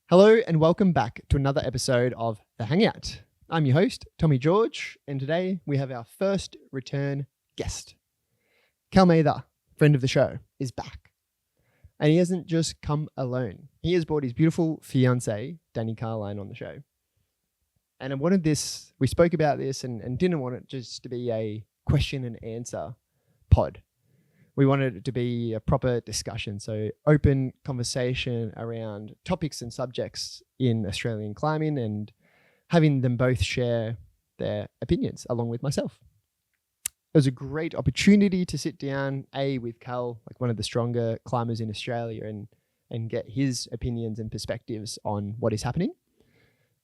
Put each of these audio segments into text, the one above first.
Hello and welcome back to another episode of The Hangout. I'm your host, Tommy George, and today we have our first return guest. Cal Mather, friend of the show, is back. And he hasn't just come alone. He has brought his beautiful fiancé, Dany Carline, on the show. And I wanted this, we spoke about this and didn't want it just to be a question and answer pod. We wanted it to be a proper discussion, so open conversation around topics and subjects in Australian climbing and having them both share their opinions along with myself. It was a great opportunity to sit down, with Cal, like one of the stronger climbers in Australia, and get his opinions and perspectives on what is happening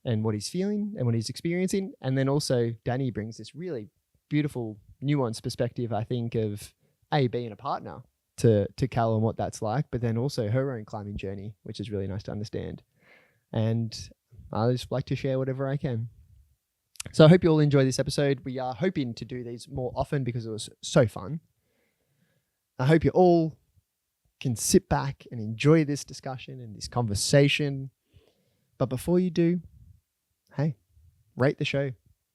and what he's feeling and what he's experiencing. And then also Dany brings this really beautiful, nuanced perspective, I think, of being a partner to Cal and what that's like, but then also her own climbing journey, which is really nice to understand. And I just like to share whatever I can. So I hope you all enjoy this episode. We are hoping to do these more often because it was so fun. I hope you all can sit back and enjoy this discussion and this conversation. But before you do, hey, rate the show.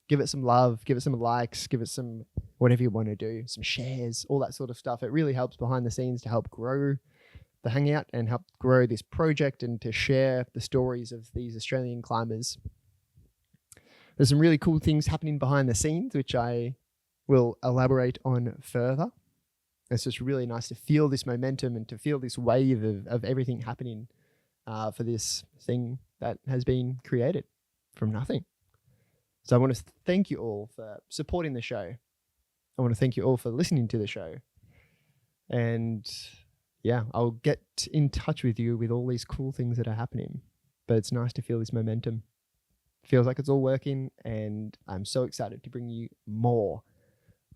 Give it some love, give it some likes, give it some whatever you want to do, some shares, all that sort of stuff. It really helps behind the scenes to help grow the Hangout and help grow this project and to share the stories of these Australian climbers. There's some really cool things happening behind the scenes, which I will elaborate on further. It's just really nice to feel this momentum and to feel this wave of everything happening for this thing that has been created from nothing. So I want to thank you all for supporting the show. I want to thank you all for listening to the show. And yeah, I'll get in touch with you with all these cool things that are happening. But it's nice to feel this momentum. Feels like it's all working, and I'm so excited to bring you more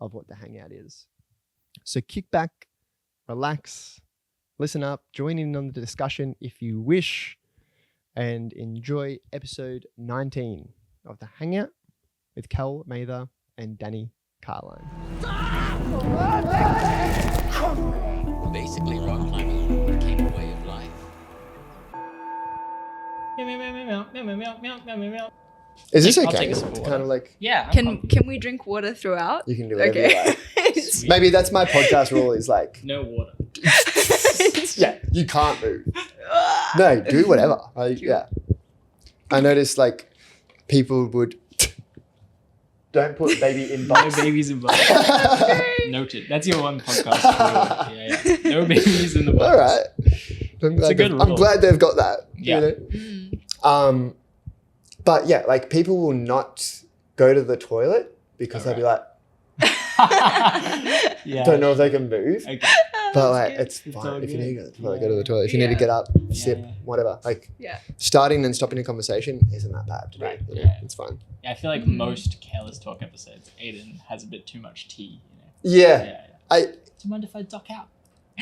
of what the Hangout is. So kick back, relax, listen up, join in on the discussion if you wish, and enjoy episode 19 of the Hangout with Cal Mather and Dany Carline. Basically, rock climbing became a way of life. Is this I'll okay? take a sip of water. Kind of like, Yeah. Can we drink water throughout? you can do whatever you Okay. like. Maybe that's my podcast rule is like, No water. yeah, you can't move. No, do whatever. Yeah. I noticed like people would don't put baby in No box. babies in box. Noted. That's your one podcast rule. Yeah. No babies in the box. All right. I'm glad they've got that. Yeah. You know? But yeah, like people will not go to the toilet because they'll be like, Yeah. don't know if they can move. Okay. But like, good. it's It's fine. all If you need to good. go to the toilet, Yeah. go to the toilet. If you need to get up, sip, Yeah. whatever. Like Yeah. starting and stopping a conversation isn't that bad to do. Right. You know? Yeah. It's fine. Yeah, I feel like most Careless Talk episodes, Aiden has a bit too much tea. You know? Yeah. Do you mind if I duck out?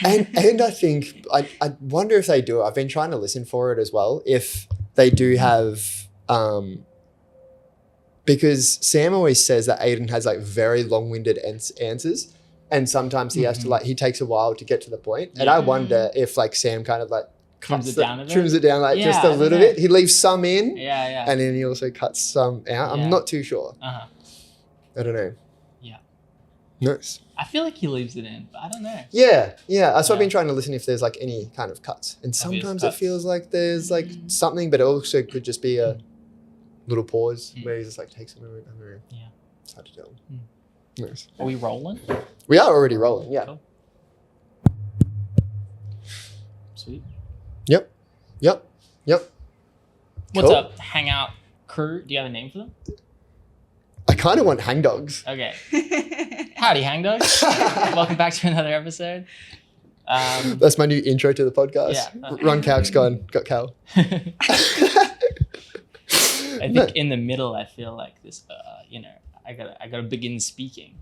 And I think, I wonder if they do it. I've been trying to listen for it as well. If they do have, because Sam always says that Aiden has like very long-winded answers. And sometimes he has to he takes a while to get to the point. And Yeah. I wonder if like Sam kind of like Trims cuts it down a bit? trims it down like just Yeah, a little yeah. bit. He leaves some in Yeah. and then he also cuts some out. Yeah. I'm not too sure. Uh-huh. I don't know. Yeah. Nice. I feel like he leaves it in, but I don't know. Yeah. That's what I've Yeah. been trying to listen if there's like any kind of cuts. And sometimes it cuts. feels like there's like something, but it also could just be a little pause where he just like takes a moment. Yeah. It's hard to tell. Mm. Nice. Are we rolling? We are already rolling, yeah. Cool. Sweet. Yep. What's Cool. up, Hangout crew? Do you have a name for them? I kind of want hang dogs. Okay. Howdy, Hang Dogs. Welcome back to another episode. That's my new intro to the podcast. Yeah. Run Cal's got Cal. I think in the middle, I feel like this. I gotta begin speaking.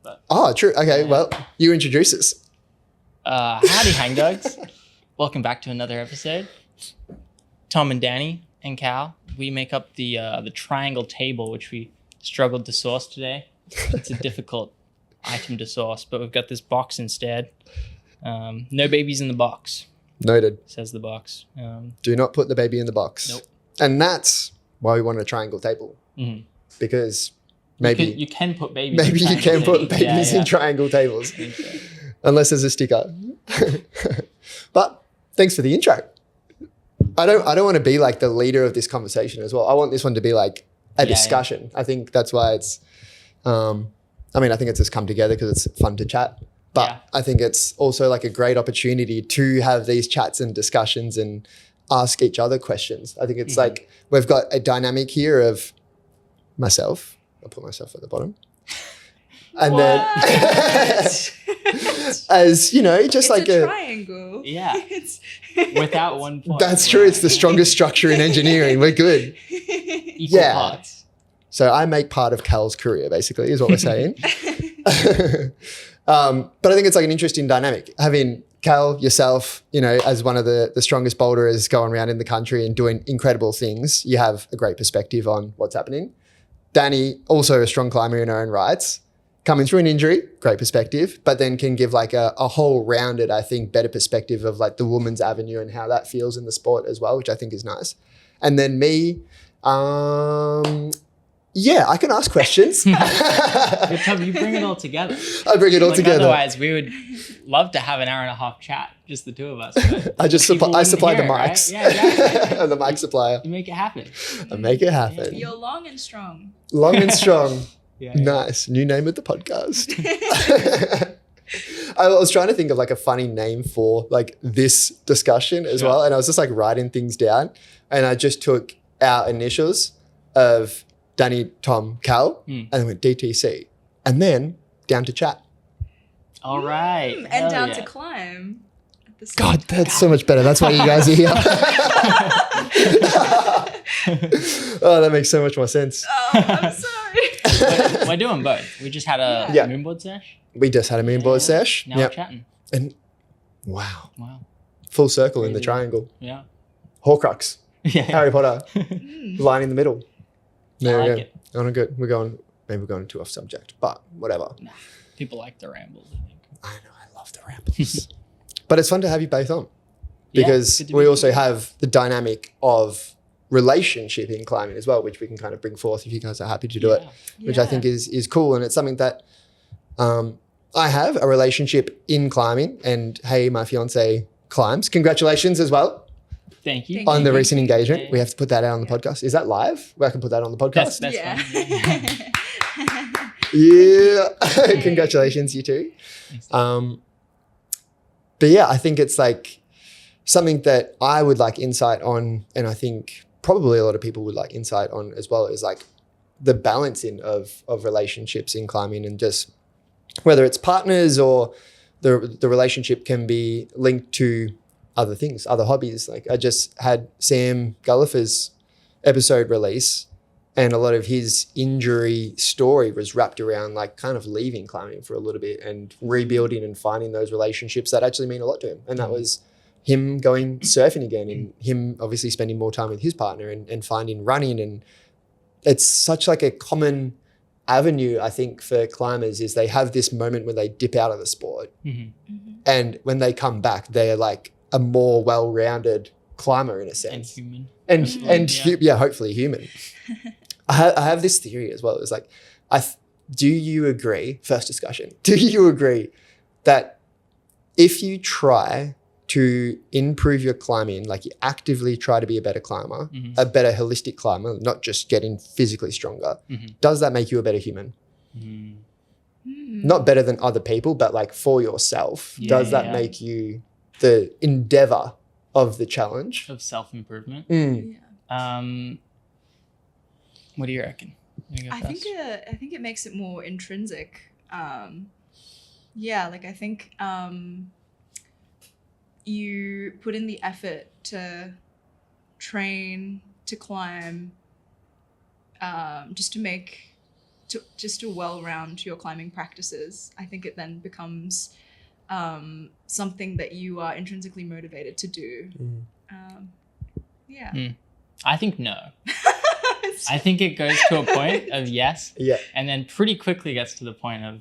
But Oh, true. Okay, Yeah. well, you introduce us. howdy, Hang Dogs. Welcome back to another episode. Tom and Dany and Cal, we make up the triangle table, which we struggled to source today. It's a difficult item to source, but we've got this box instead. No babies in the box. Noted. says the box. Do not put the baby in the box. Nope. And that's why we want a triangle table. Mhm. Because maybe you can put babies. maybe in you can triangle put tables. babies Yeah, in triangle tables. I think so. Unless there's a sticker. But thanks for the intro. I don't want to be like the leader of this conversation as well. I want this one to be like a discussion. I think that's why it's I think it's just come together because it's fun to chat. But I think it's also like a great opportunity to have these chats and discussions and ask each other questions. I think it's like we've got a dynamic here of myself. I'll put myself at the bottom. And then as, you know, just It's like a triangle. Yeah. It's Without one point. that's true. It's the strongest structure in engineering. We're good. Equal Yeah. parts. So I make part of Cal's career, basically, is what we're saying. But I think it's like an interesting dynamic. Having Cal, yourself, you know, as one of the strongest boulders going around in the country and doing incredible things, you have a great perspective on what's happening. Dany, also a strong climber in her own rights, coming through an injury, great perspective, but then can give like a whole rounded, I think, better perspective of like the woman's avenue and how that feels in the sport as well, which I think is nice. And then me, yeah, I can ask questions. Good job. You bring it all together. I bring it all together. Otherwise, we would love to have an hour and a half chat, just the two of us. but I people wouldn't supply the hear it, right? mics. Yeah, exactly. I'm the mic supplier. You make it happen. I make it happen. You're long and strong. Long and strong. Yeah. Nice. New name of the podcast. I was trying to think of like a funny name for like this discussion as well. And I was just like writing things down and I just took our initials of Dany, Tom, Cal, and then went DTC. And then down to chat. All right. And Hell down yeah. to climb. At the same God, time. that's so much better. That's why you guys are here. Oh, that makes so much more sense. Oh, I'm sorry. We're doing both. We just had a Yeah. moonboard sesh. We just had a moon board sesh. Now we're chatting. And wow, Wow. full circle in the Crazy. triangle. Yeah. Horcrux, Yeah. Harry Potter, Mm. line in the middle. There I we like go. it. On a good. Maybe we're going too off subject, but whatever. People like the rambles, I think. I know, I love the rambles. But it's fun to have you both on Yeah, because good to we be also here. have the dynamic of relationship in climbing as well, which we can kind of bring forth if you guys are happy to do it, which I think is cool. And it's something that I have a relationship in climbing and hey, my fiance climbs. Congratulations as well Thank you. Thank on the you. recent engagement. Yeah. We have to put that out on the podcast. Is that live? Well, I can put that on the podcast. That's Yeah. fine. Yeah. Congratulations, you too. Thanks. But yeah, I think it's like something that I would like insight on, and I think probably a lot of people would like insight on as well, is like the balancing of relationships in climbing, and just whether it's partners or the relationship can be linked to other things, other hobbies. Like I just had Sam Gullifer's episode release, and a lot of his injury story was wrapped around like kind of leaving climbing for a little bit and rebuilding and finding those relationships that actually mean a lot to him. And that was him going surfing again and him obviously spending more time with his partner and finding running. And it's such like a common avenue, I think, for climbers is they have this moment when they dip out of the sport. Mhm. And when they come back, they're like a more well-rounded climber in a And sense. human. Yeah, hopefully human. I have this theory as well. It's like, do you agree, first discussion, do you agree that if you try to improve your climbing, like you actively try to be a better climber, Mhm. a better holistic climber, not just getting physically stronger, Mhm. does that make you a better human? Mm. Not better than other people, but like for yourself, does that Yeah. make you the endeavor of the challenge? Of self-improvement. Mm. Yeah. What do you reckon? You go I think first. I think it makes it more intrinsic. Yeah, like I think you put in the effort to train, to climb, just to well round your climbing practices. I think it then becomes something that you are intrinsically motivated to do. Yeah. I think no. I think it goes to a point of yes, Yeah. and then pretty quickly gets to the point of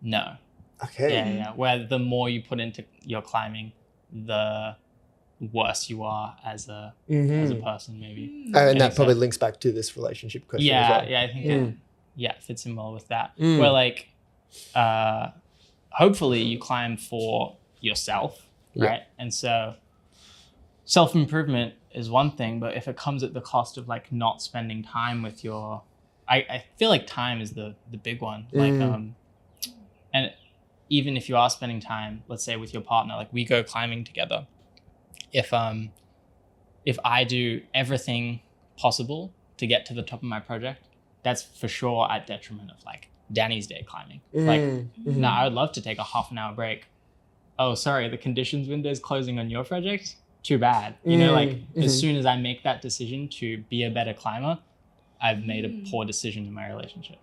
no. Okay. Yeah. Where the more you put into your climbing, the worse you are as a person, maybe. Oh, and I that think probably so. links back to this relationship question as Yeah, well. yeah, I think it fits in well with that. Mm. Where like, hopefully you climb for yourself, Yeah. right? And so self-improvement is one thing, but if it comes at the cost of like not spending time with your, I feel like time is the big one. Like, and even if you are spending time, let's say with your partner, like we go climbing together. If I do everything possible to get to the top of my project, that's for sure at detriment of like Danny's day climbing. Like, no, I would love to take a half an hour break. Oh, sorry, the conditions window is closing on your project. Too bad. You know, like as soon as I make that decision to be a better climber, I've made a poor decision in my relationship.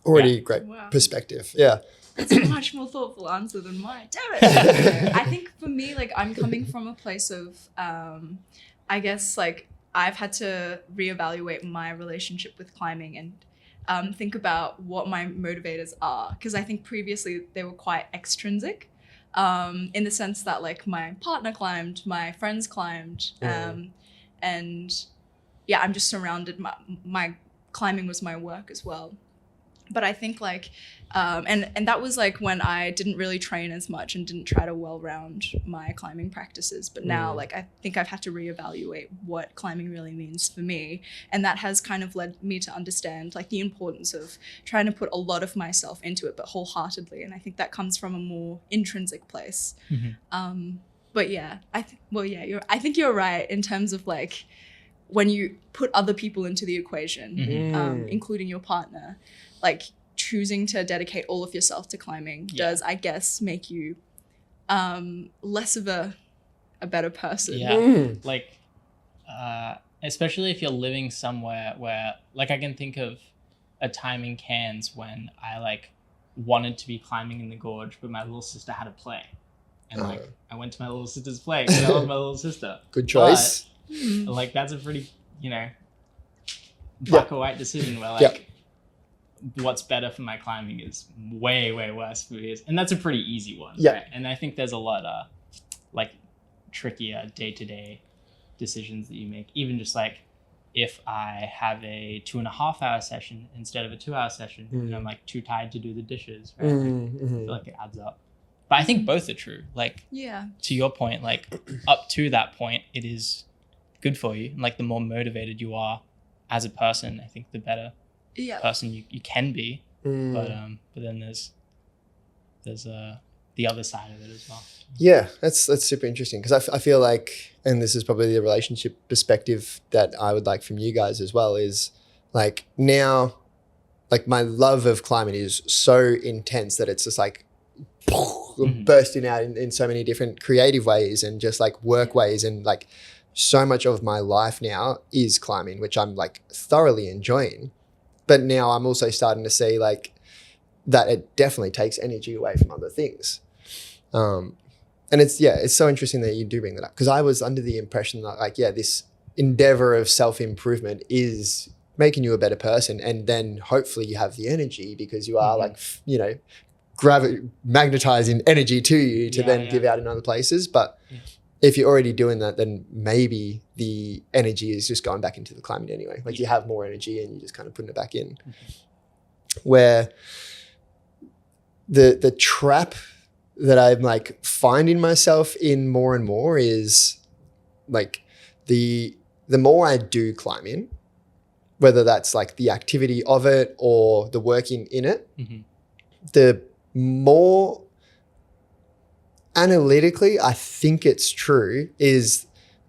Already great perspective. Yeah. That's a much more thoughtful answer than mine. Damn it. I think for me, like I'm coming from a place of, I guess like I've had to reevaluate my relationship with climbing and think about what my motivators are. Because I think previously they were quite extrinsic. In the sense that like my partner climbed, my friends climbed, and yeah, I'm just surrounded. My climbing was my work as well. But I think like, and that was like when I didn't really train as much and didn't try to well-round my climbing practices. But now like I think I've had to reevaluate what climbing really means for me. And that has kind of led me to understand like the importance of trying to put a lot of myself into it, but wholeheartedly. And I think that comes from a more intrinsic place. But yeah, I think you're right in terms of like when you put other people into the equation, including your partner, like choosing to dedicate all of yourself to climbing does, I guess, make you less of a better person. Yeah, like especially if you're living somewhere where, like, I can think of a time in Cairns when I like wanted to be climbing in the gorge, but my little sister had a play, and like I went to my little sister's play because I love my little sister. Good choice. But, like that's a pretty, black or white decision where like what's better for my climbing is way worse for me, and that's a pretty easy one. Right? And I think there's a lot of like trickier day-to-day decisions that you make, even just like if I have a 2.5 hour session instead of a 2 hour session and I'm like too tired to do the dishes, right? I feel like it adds up. But I think both are true. Like to your point, like up to that point it is good for you, and like the more motivated you are as a person, I think the better person you can be. But then there's the other side of it as well. Yeah, that's super interesting because I feel like, and this is probably the relationship perspective that I would like from you guys as well, is like now, like my love of climbing is so intense that it's just like bursting out in so many different creative ways and just like work ways, and like so much of my life now is climbing, which I'm like thoroughly enjoying. But now I'm also starting to see like that it definitely takes energy away from other things. And it's so interesting that you do bring that up, because I was under the impression that like, this endeavor of self-improvement is making you a better person. And then hopefully you have the energy because you are like, magnetizing energy to you to then give out in other places. But if you're already doing that, then maybe the energy is just going back into the climbing anyway. Like you have more energy and you're just kind of putting it back in. Where the trap that I'm like finding myself in more and more is like the more I do climbing, whether that's like the activity of it or the working in it, the more analytically I think it's true is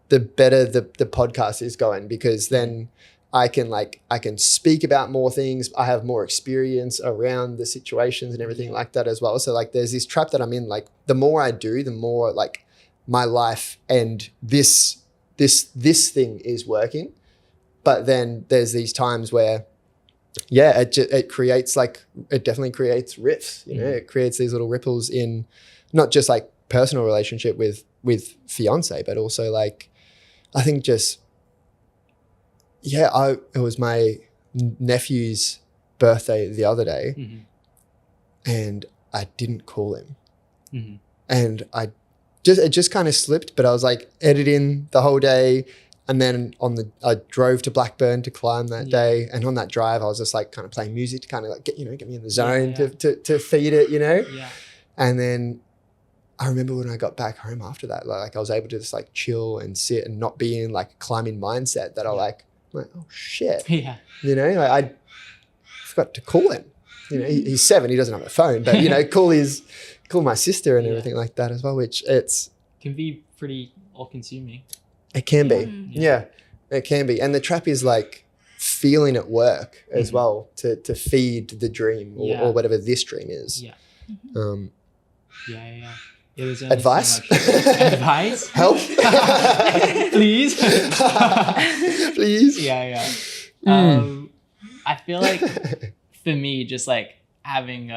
the better the podcast is going, because then I can speak about more things. I have more experience around the situations and everything like that as well. So like there's this trap that I'm in, like the more I do, the more like my life and this thing is working. But then there's these times where it creates like, it definitely creates rifts, it creates these little ripples in not just like personal relationship with fiance, but also like, I think just, it was my nephew's birthday the other day and I didn't call him. And I it just kind of slipped, but I was like editing the whole day. And then I drove to Blackburn to climb that day. And on that drive, I was just like kind of playing music to kind of like get me in the zone to feed it, Yeah. And then I remember when I got back home after that, like I was able to just like chill and sit and not be in like a climbing mindset that I like, oh shit. Yeah. Like I forgot to call him. He's 7, he doesn't have a phone, but call my sister and everything like that as well, which can be pretty all consuming. It can be. Yeah, it can be. And the trap is like feeling it work as well to feed the dream or whatever this dream is. Yeah. Yeah, there's only advice? so much- Advice? Help? Please? Please? Yeah. I feel like for me, just like having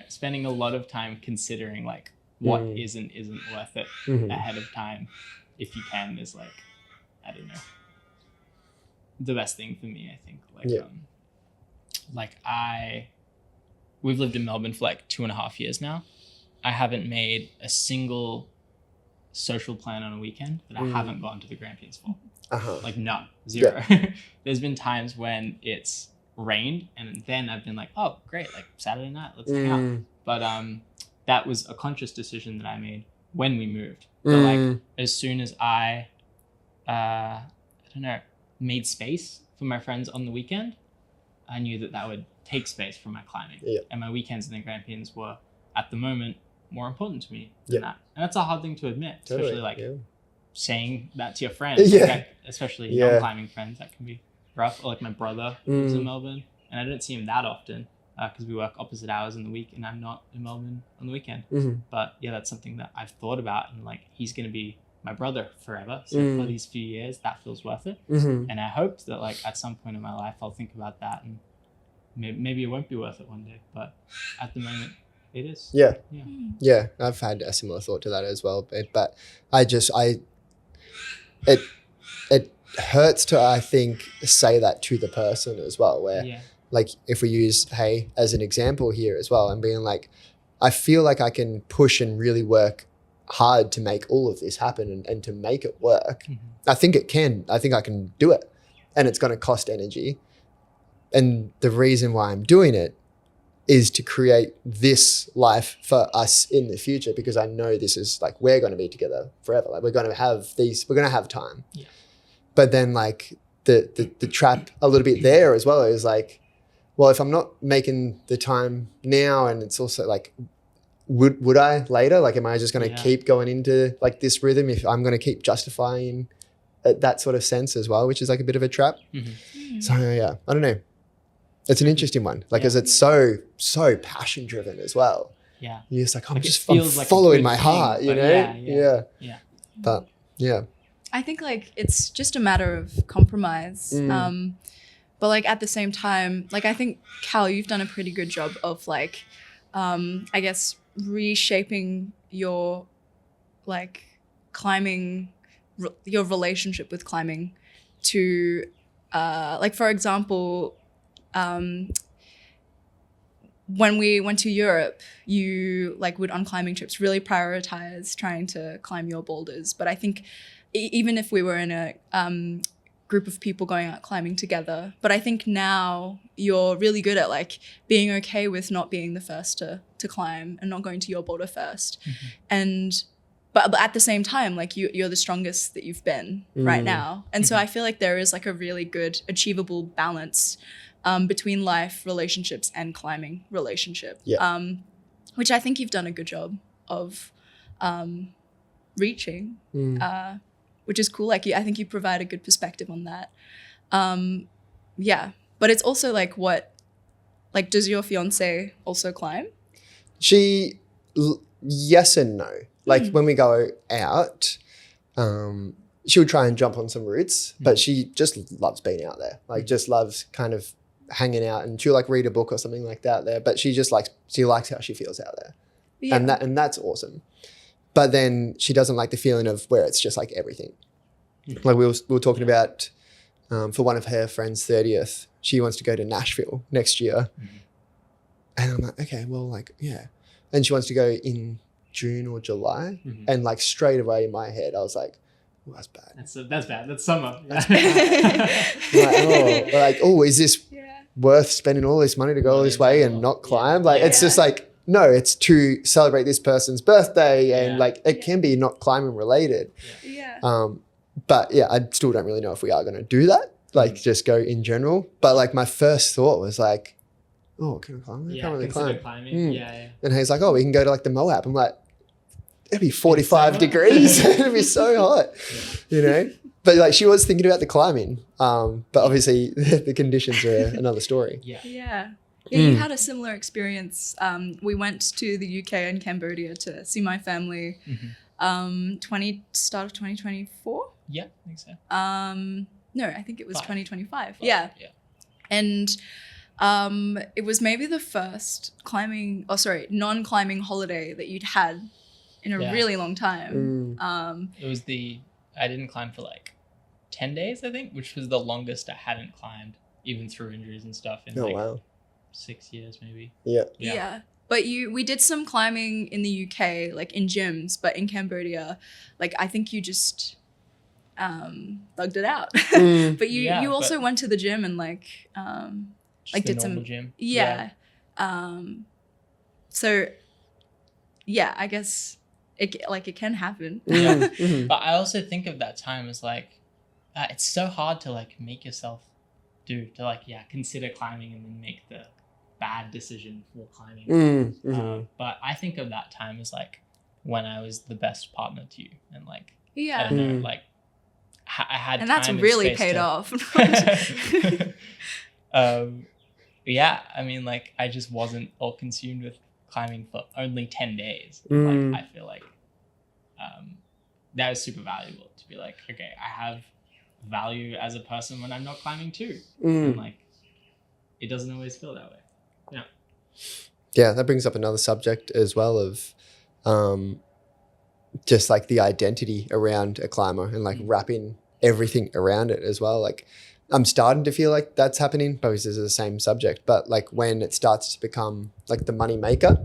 spending a lot of time considering like what isn't worth it ahead of time, if you can, is like, I don't know, the best thing for me, I think. We've lived in Melbourne for like 2.5 years now. I haven't made a single social plan on a weekend that I haven't gone to the Grampians for. Like none, 0. Yeah. There's been times when it's rained and then I've been like, oh great, like Saturday night, let's hang out. But that was a conscious decision that I made when we moved. But like as soon as I made space for my friends on the weekend, I knew that would take space from my climbing. Yeah. And my weekends in the Grampians were at the moment more important to me than that. And that's a hard thing to admit, especially saying that to your friends, especially non-climbing friends. That can be rough. Or like my brother lives in Melbourne and I don't see him that often because we work opposite hours in the week and I'm not in Melbourne on the weekend. But yeah, that's something that I've thought about, and like he's going to be my brother forever. So for these few years, that feels worth it. And I hoped that like at some point in my life, I'll think about that and maybe it won't be worth it one day, but at the moment it is. Yeah. I've had a similar thought to that as well, but it hurts to, I think, say that to the person as well, where like if we use Hey as an example here as well, and being like, I feel like I can push and really work hard to make all of this happen and to make it work. I think I can do it, and it's going to cost energy. And the reason why I'm doing it is to create this life for us in the future, because I know this is like, we're going to be together forever. Like we're going to have time. Yeah. But then like the trap a little bit there as well is like, well, if I'm not making the time now, and it's also like, would I later? Like, am I just going to keep going into like this rhythm if I'm going to keep justifying that sort of sense as well, which is like a bit of a trap. So yeah, I don't know. It's an interesting one, like, as it's so passion driven as well. Yeah, you're just like, I'm following my heart, you know? Yeah. But yeah, I think like it's just a matter of compromise. But like at the same time, like I think Cal, you've done a pretty good job of like, I guess reshaping your like climbing, your relationship with climbing to, like for example. When we went to Europe, you like would on climbing trips really prioritize trying to climb your boulders. But I think even if we were in a group of people going out climbing together, but I think now you're really good at like being okay with not being the first to climb and not going to your boulder first. But at the same time, like you're the strongest that you've been right now. And so I feel like there is like a really good achievable balance between life, relationships, and climbing relationship, which I think you've done a good job of reaching, which is cool. Like I think you provide a good perspective on that. But it's also like does your fiancé also climb? Yes and no. Like when we go out, she'll try and jump on some routes, but she just loves being out there. Like just loves kind of hanging out, and she'll like read a book or something like that there, but she likes how she feels out there. And that's awesome. But then she doesn't like the feeling of where it's just like everything. Like we were talking about for one of her friends' 30th, she wants to go to Nashville next year. And I'm like, okay, well, like, yeah. And she wants to go in June or July, Mhm. and like straight away in my head I was like, oh, that's bad. That's bad. That's summer. Is this Yeah. worth spending all this money to go all this way and not climb? Like, it's just like, no, it's to celebrate this person's birthday, and like it can be not climbing related. Yeah. But yeah, I still don't really know if we are going to do that. Like, just go in general. But like, my first thought was like, oh, can I climb? I can't really climb. Climbing. Mm. Yeah. And he's like, oh, we can go to like the Moab. I'm like, it'd be 45 degrees. It'd be so hot, you know? But like, she was thinking about the climbing. But obviously the conditions are another story. Yeah. Yeah. Yeah, you had a similar experience. We went to the UK and Cambodia to see my family. Start of 2024. Yeah, I think so. No, I think it was 2025. Five, Yeah. And it was maybe the first non-climbing holiday that you'd had in a really long time. It was I didn't climb for like 10 days, I think, which was the longest I hadn't climbed, even through injuries and stuff, in Wow. 6 years maybe. Yeah. But we did some climbing in the UK, like in gyms, but in Cambodia, like I think you just thugged it out. But you also went to the gym and like did some gym. Yeah. So yeah, I guess it can happen. Yeah. But I also think of that time as like it's so hard to like make yourself consider climbing and then make the bad decision for climbing. But I think of that time as like when I was the best partner to you, and like I don't know, like I had and time that's really space paid to... off. Yeah, I mean, like I just wasn't all consumed with climbing for only 10 days. Like I feel like that was super valuable to be like, okay, I have value as a person when I'm not climbing too. And like it doesn't always feel that way. Yeah, that brings up another subject as well of just like the identity around a climber and like wrapping everything around it as well. Like I'm starting to feel like that's happening, but this is the same subject, but like when it starts to become like the money maker,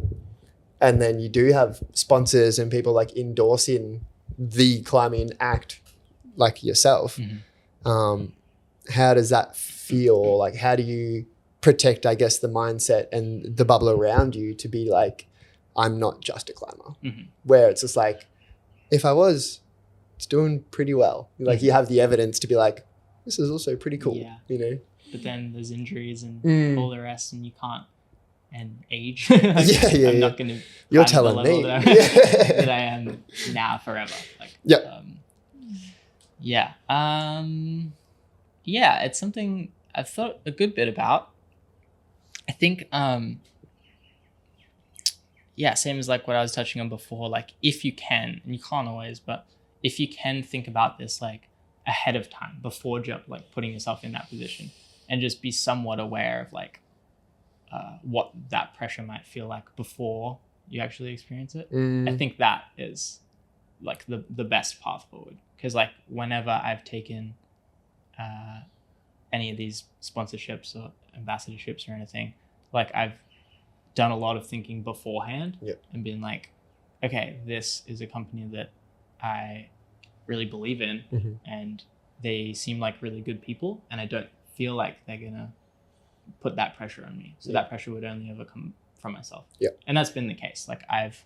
and then you do have sponsors and people like endorsing the climbing act like yourself. How does that feel? Like, how do you protect, I guess, the mindset and the bubble around you to be like, I'm not just a climber, where it's just like, if I was, it's doing pretty well. Like you have the evidence to be like, this is also pretty cool, you know? But then there's injuries and all the rest, and you can't, and age. I'm not going to. You're telling me that I am now forever. Like, it's something I've thought a good bit about. I think, same as like what I was touching on before, like if you can, and you can't always, but if you can think about this like ahead of time before like putting yourself in that position, and just be somewhat aware of like what that pressure might feel like before you actually experience it. I think that is like the best path forward, because like whenever I've taken any of these sponsorships or ambassadorships or anything, like I've done a lot of thinking beforehand and been like, okay, this is a company that I really believe in, and they seem like really good people, and I don't feel like they're gonna put that pressure on me. So that pressure would only ever come from myself. And that's been the case. Like I've,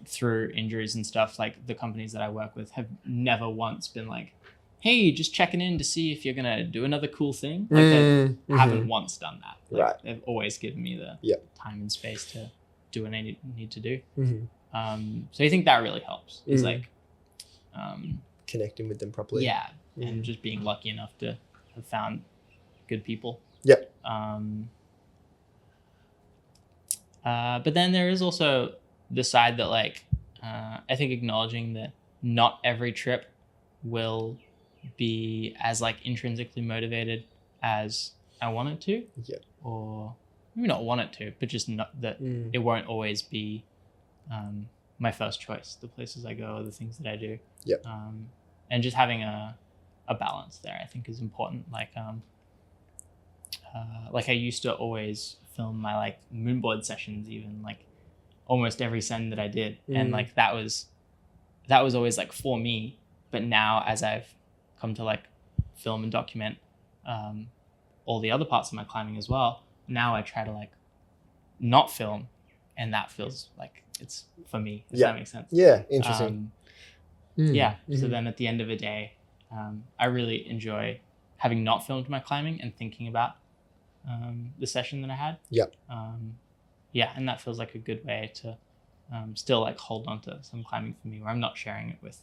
through injuries and stuff, like the companies that I work with have never once been like, hey, just checking in to see if you're gonna do another cool thing. Like they haven't once done that. Like, they've always given me the time and space to do what I need to do. So I think that really helps. Is like connecting with them properly. And just being lucky enough to have found good people. But then there is also the side that like I think acknowledging that not every trip will be as like intrinsically motivated as I want it to, or maybe not want it to, but just not that it won't always be my first choice, the places I go, the things that I do, and just having a balance there I think is important. Like I used to always film my like moonboard sessions, even like almost every send that I did. And like that was always like for me. But now as I've come to like film and document all the other parts of my climbing as well, now I try to like not film, and that feels like it's for me. Does that make sense? Yeah, interesting. Yeah. So then at the end of the day, I really enjoy having not filmed my climbing and thinking about the session that I had. Yep. Yeah, and that feels like a good way to still like hold on to some climbing for me, where I'm not sharing it with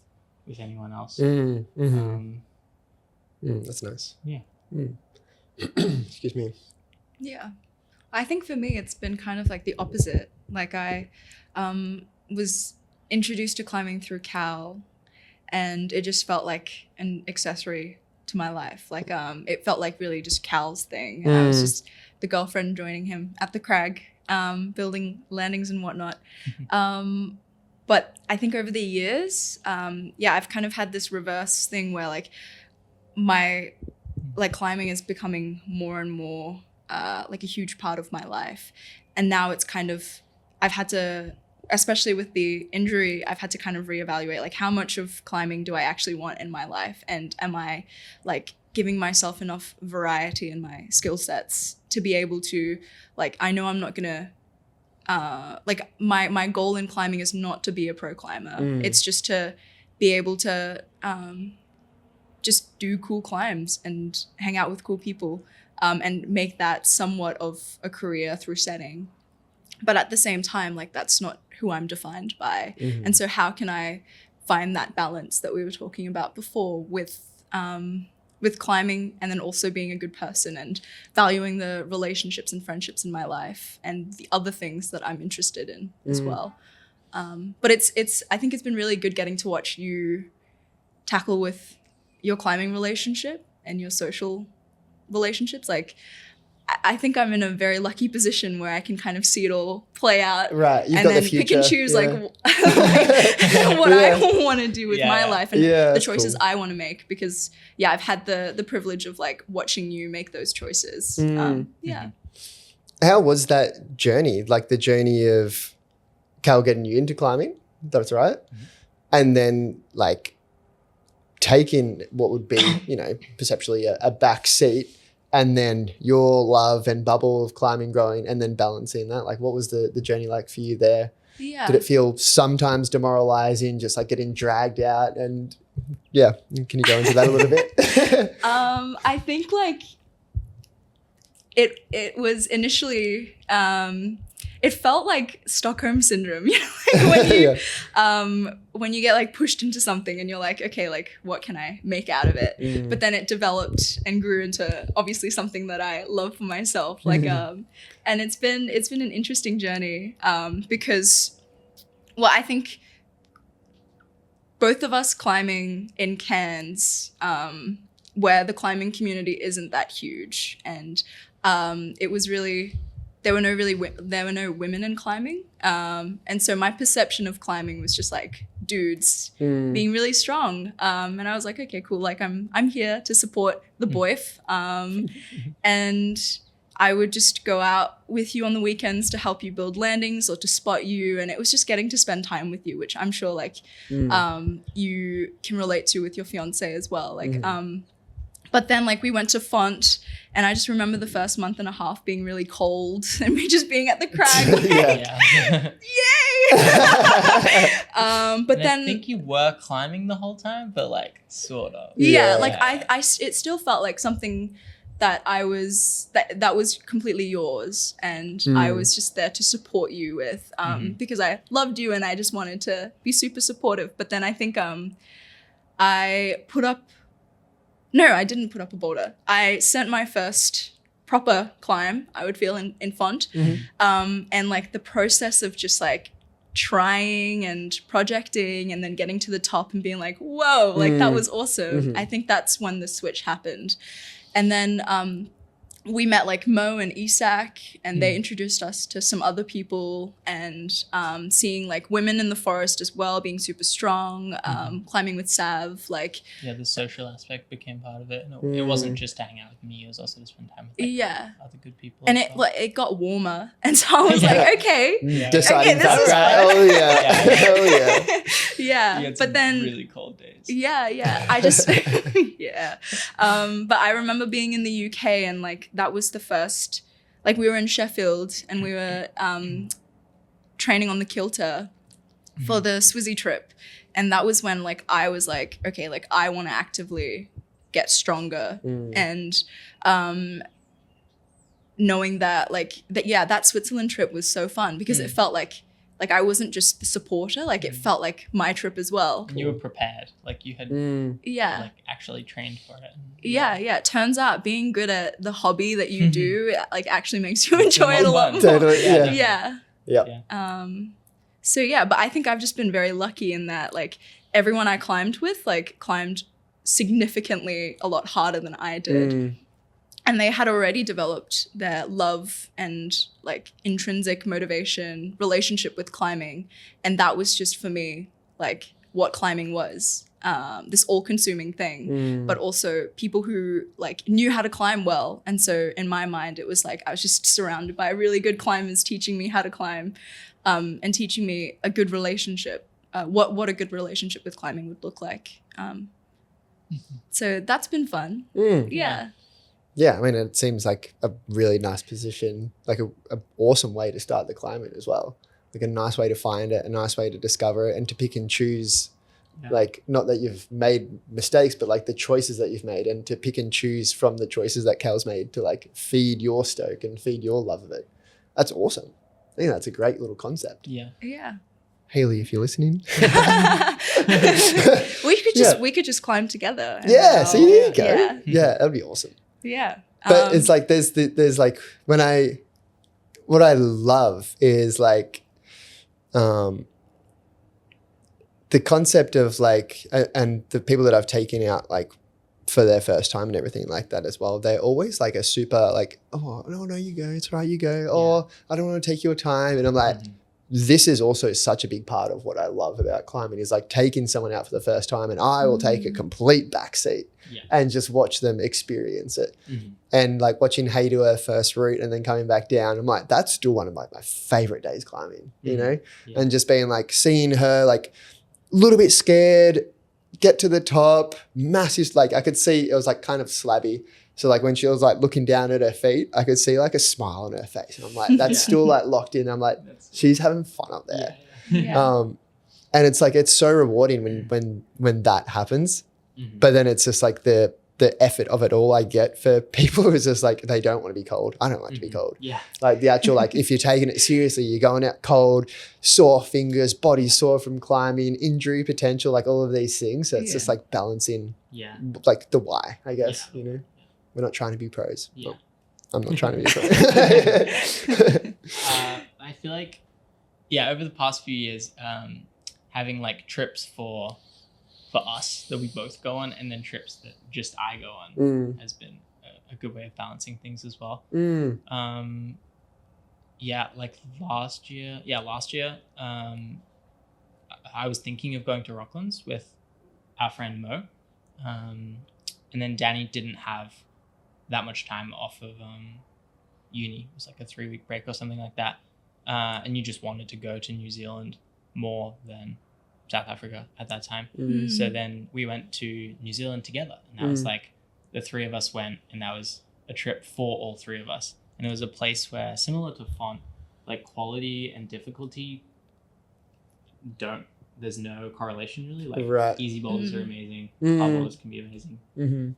anyone else. That's nice. Yeah. Excuse me. Yeah. I think for me, it's been kind of like the opposite. Like I was introduced to climbing through Cal, and it just felt like an accessory to my life. Like it felt like really just Cal's thing. I was just the girlfriend joining him at the crag, building landings and whatnot. But I think over the years, I've kind of had this reverse thing where like my like climbing is becoming more and more like a huge part of my life. And now it's kind of, I've had to, especially with the injury, I've had to kind of reevaluate like how much of climbing do I actually want in my life? And am I like giving myself enough variety in my skill sets to be able to, like, I know I'm not gonna, like my goal in climbing is not to be a pro climber. It's just to be able to just do cool climbs and hang out with cool people, and make that somewhat of a career through setting. But at the same time, like that's not who I'm defined by. And so how can I find that balance that we were talking about before with climbing, and then also being a good person and valuing the relationships and friendships in my life and the other things that I'm interested in as well. But it's I think it's been really good getting to watch you tackle with your climbing relationship and your social relationships. Like I think I'm in a very lucky position where I can kind of see it all play out. Right. You've and got then the future. pick and choose like what I want to do with my life and the choices I want to make, because I've had the privilege of like watching you make those choices. How was that journey? Like the journey of Cal getting you into climbing, that's right. And then like taking what would be, you know, perceptually a back seat, and then your love and bubble of climbing growing, and then balancing that. Like what was the journey like for you there? Yeah. Did it feel sometimes demoralizing, just like getting dragged out? And yeah, can you go into that a little bit? I think like it was initially, it felt like Stockholm syndrome, you know, like when you get like pushed into something and you're like, okay, like what can I make out of it? But then it developed and grew into obviously something that I love for myself. Like, and it's been an interesting journey, because, well, I think both of us climbing in Cairns, where the climbing community isn't that huge, and it was really, there were no women in climbing, and so my perception of climbing was just like dudes being really strong, and I was like, okay, cool, like I'm here to support the boyf, and I would just go out with you on the weekends to help you build landings or to spot you, and it was just getting to spend time with you, which I'm sure like you can relate to with your fiancé as well, like but then like we went to Font, and I just remember the first month and a half being really cold and me just being at the crag. Yay! But and then I think you were climbing the whole time, but like sort of. Like I it still felt like something that I was, that was completely yours, and I was just there to support you with, because I loved you and I just wanted to be super supportive. But then I think I didn't put up a boulder. I sent my first proper climb, I would feel, in Font. And like the process of just like trying and projecting and then getting to the top and being like, whoa, like that was awesome. I think that's when the switch happened. And then we met like Mo and Isak, and they introduced us to some other people, and seeing like women in the forest as well, being super strong, climbing with Sav, like The social aspect became part of it. And it wasn't just to hang out with me, it was also to spend time with other good people. And as it well. like it got warmer, and so I was like, okay, Deciding this is factor. fun. Oh yeah. Hell yeah. yeah. You had But some then really cold days. yeah, I just but I remember being in the UK, and like that was the first, like we were in Sheffield, and we were training on the kilter for the Swizzy trip, and that was when like I was like, okay, like I want to actively get stronger, and knowing that that Switzerland trip was so fun because it felt like I wasn't just the supporter, like it felt like my trip as well. You were prepared, like you had like actually trained for it. Yeah. It turns out being good at the hobby that you do like actually makes you enjoy it a lot more. Totally, So yeah, but I think I've just been very lucky in that like everyone I climbed with like climbed significantly a lot harder than I did. And they had already developed their love and like intrinsic motivation relationship with climbing. And that was just for me, like what climbing was, this all-consuming thing, but also people who like knew how to climb well. And so in my mind, it was like I was just surrounded by really good climbers teaching me how to climb, and teaching me a good relationship, what a good relationship with climbing would look like. So that's been fun. Yeah, I mean, it seems like a really nice position, like a awesome way to start the climbing as well. Like a nice way to find it, a nice way to discover it, and to pick and choose. Like, not that you've made mistakes, but like the choices that you've made, and to pick and choose from the choices that Cal's made to like feed your stoke and feed your love of it. That's awesome. I think that's a great little concept. Yeah. Hayley, if you're listening. we could just climb together. Yeah, see, there you go. Yeah. That'd be awesome. Yeah. But it's like there's like what I love is like the concept of like and the people that I've taken out like for their first time and everything like that as well, they're always like a super like, oh no, you go, it's all right, you go. Oh, I don't want to take your time. And I'm like, this is also such a big part of what I love about climbing is like taking someone out for the first time, and I will take a complete backseat and just watch them experience it. And like watching Hay do her first route and then coming back down, I'm like, that's still one of like my favorite days climbing, you know? And just being like, seeing her like a little bit scared, get to the top, massive, like I could see it was like kind of slabby. So like when she was like looking down at her feet, I could see like a smile on her face. And I'm like, that's still like locked in. I'm like, she's having fun up there. And it's like, it's so rewarding when that happens. But then it's just like the effort of it all I get for people who's just like, they don't want to be cold. I don't like to be cold. Like the actual, like if you're taking it seriously, you're going out cold, sore fingers, body sore from climbing, injury potential, like all of these things. So it's just like balancing like the why, I guess, you know. We're not trying to be pros. Well, I'm not trying to be a pro. I feel like, over the past few years, having like trips for us that we both go on, and then trips that just I go on has been a good way of balancing things as well. Like last year, I was thinking of going to Rocklands with our friend Mo, and then Danny didn't have that much time off of uni. It was like a 3-week break or something like that, and you just wanted to go to New Zealand more than South Africa at that time. So then we went to New Zealand together, and that was like the three of us went, and that was a trip for all three of us. And it was a place where, similar to Font, like quality and difficulty there's no correlation really. Like easy boulders are amazing, hard boulders can be amazing,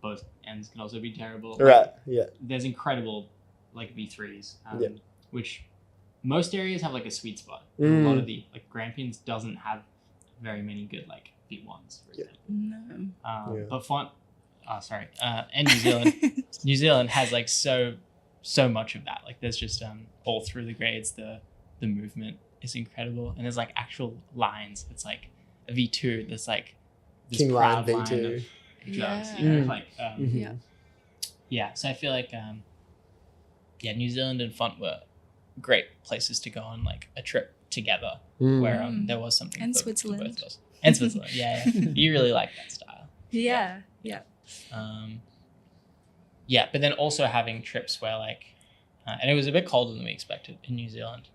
both ends can also be terrible. There's incredible like V3s, which most areas have like a sweet spot. A lot of the like Grampians doesn't have very many good like V1s, for example. But Font, and New Zealand has like so much of that. Like there's just all through the grades, the movement is incredible, and there's like actual lines. It's like a V2 that's like this King proud line V2 line of jugs, you know, like so I feel like New Zealand and Font were great places to go on like a trip together, where there was something And for Switzerland. both of us. And Switzerland, yeah. You really like that style. Yeah. But then also having trips where like, and it was a bit colder than we expected in New Zealand.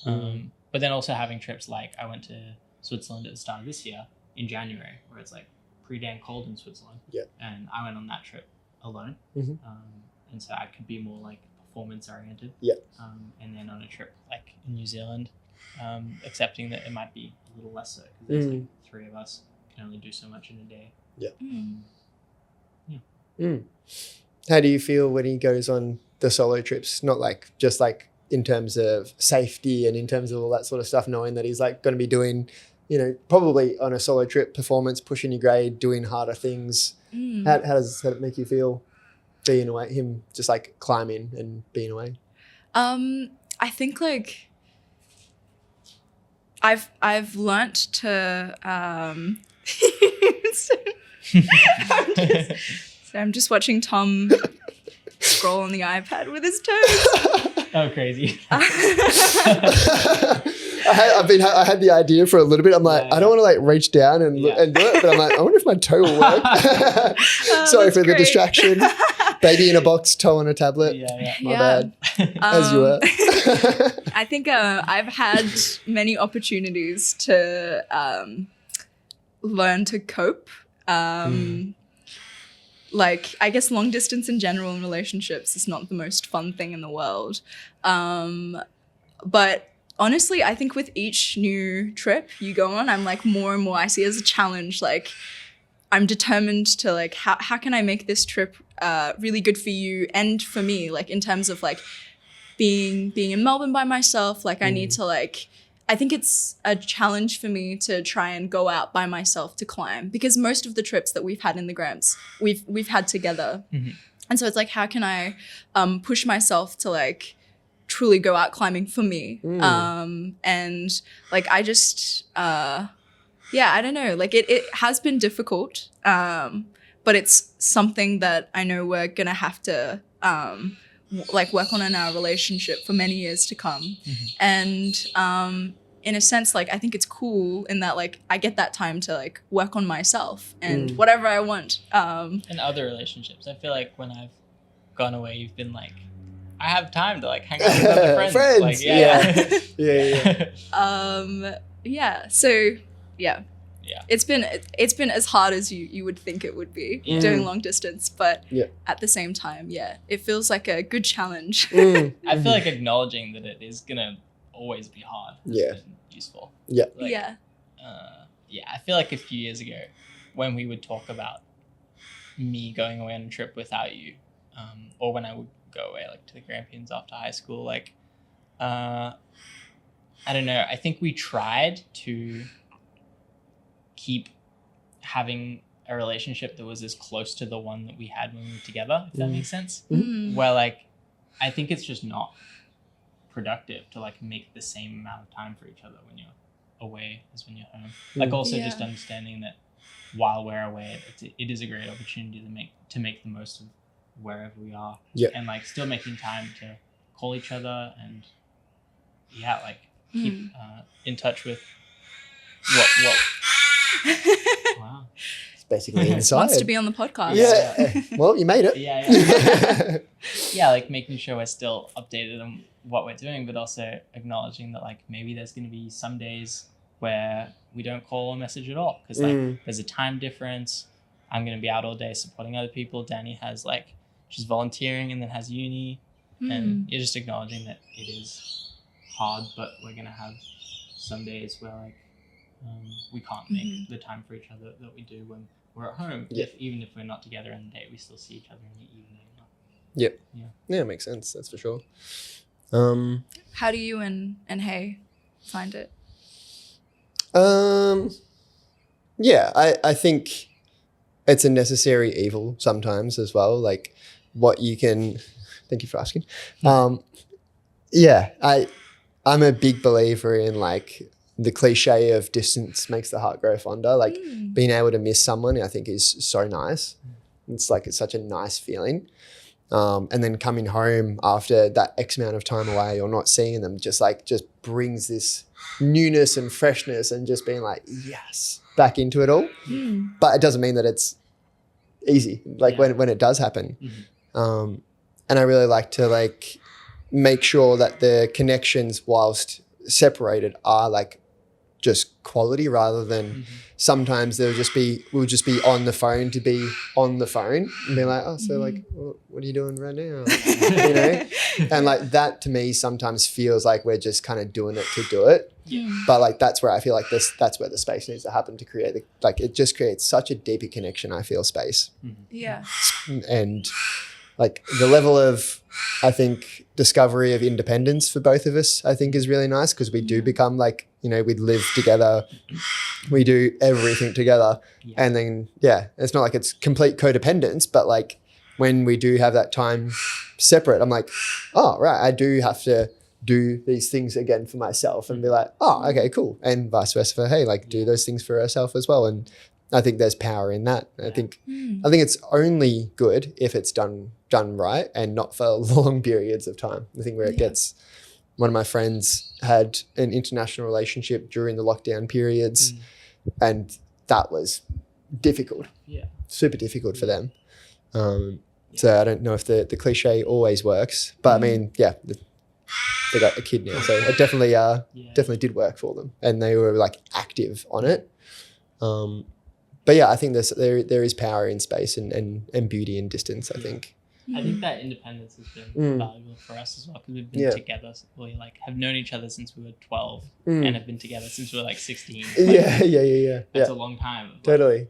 But then also having trips like I went to Switzerland at the start of this year in January, where it's like pretty damn cold in Switzerland. Yeah. And I went on that trip alone. And so I could be more like performance oriented. Yeah. And then on a trip like in New Zealand, accepting that it might be a little less so because there's like 3 of us can only do so much in a day. How do you feel when he goes on the solo trips? Not like just like in terms of safety and in terms of all that sort of stuff, knowing that he's like going to be doing, you know, probably on a solo trip, performance, pushing your grade, doing harder things. How does that make you feel being away, him just like climbing and being away? I think like I've learnt to so I'm just watching Tom scroll on the iPad with his toes. Oh, crazy. I had the idea for a little bit. I'm like, I don't want to like reach down and do it, but I'm like, I wonder if my toe will work. Sorry for the distraction. Baby in a box, toe on a tablet. My bad. As you were. I think I've had many opportunities to learn to cope. Like, I guess long distance in general in relationships is not the most fun thing in the world. But honestly, I think with each new trip you go on, I'm like more and more, I see it as a challenge. Like, I'm determined to like, how can I make this trip really good for you and for me? Like in terms of like being in Melbourne by myself, like I need to like, I think it's a challenge for me to try and go out by myself to climb, because most of the trips that we've had in the Gramps, we've had together. And so it's like, how can I push myself to like truly go out climbing for me? And like, I just, I don't know, like it has been difficult, but it's something that I know we're going to have to like work on in our relationship for many years to come. And in a sense, like I think it's cool in that like I get that time to like work on myself and whatever I want. In other relationships, I feel like when I've gone away, you've been like, I have time to like hang out with other friends. Like, So it's been as hard as you would think it would be doing long distance, but at the same time, it feels like a good challenge. I feel like acknowledging that it is gonna always be hard has been useful. I feel like a few years ago when we would talk about me going away on a trip without you, or when I would go away like to the Grampians after high school, like I don't know, I think we tried to keep having a relationship that was as close to the one that we had when we were together, if that makes sense. Where like I think it's just not productive to like make the same amount of time for each other when you're away as when you're home. Like also just understanding that while we're away, it is a great opportunity to make the most of wherever we are, and like still making time to call each other and keep in touch with what wow, it's basically inside. Wants to be on the podcast. Well, you made it. Like making sure we're still updated on what we're doing, but also acknowledging that like maybe there's going to be some days where we don't call or message at all because like there's a time difference. I'm going to be out all day supporting other people. Dany has like, she's volunteering and then has uni, and you're just acknowledging that it is hard, but we're going to have some days where like we can't make the time for each other that we do when we're at home. Even if we're not together in the day, we still see each other in the evening. Yeah, makes sense. That's for sure. How do you and Hay find it? I think it's a necessary evil sometimes as well. Like what you can, thank you for asking. I'm a big believer in like the cliche of distance makes the heart grow fonder. Like being able to miss someone, I think is so nice. It's like, it's such a nice feeling. And then coming home after that X amount of time away or not seeing them just brings this newness and freshness and just being like, yes, back into it all. But it doesn't mean that it's easy, like when it does happen. And I really like to like make sure that the connections whilst separated are like just quality rather than sometimes we'll just be on the phone to be on the phone and be like, oh, so like, what are you doing right now? You know? And like that to me sometimes feels like we're just kind of doing it to do it. But like that's where I feel like that's where the space needs to happen to create it just creates such a deeper connection, I feel, space. Yeah. And like the level of, I think, discovery of independence for both of us, I think is really nice because we do become like, you know, we live together, we do everything together. And then, it's not like it's complete codependence, but like when we do have that time separate, I'm like, oh, right, I do have to do these things again for myself and be like, oh, okay, cool. And vice versa for, hey, like do those things for herself as well. And I think there's power in that. I think it's only good if it's done right and not for long periods of time. I think where it gets, one of my friends had an international relationship during the lockdown periods and that was difficult, super difficult for them. So I don't know if the cliche always works, but I mean, they got a kid now, so it definitely did work for them and they were like active on it. But I think there is power in space and beauty in distance, I think. I think that independence has been valuable for us as well because we've been together. We like have known each other since we were 12 and have been together since we were like 16. That's a long time. Totally.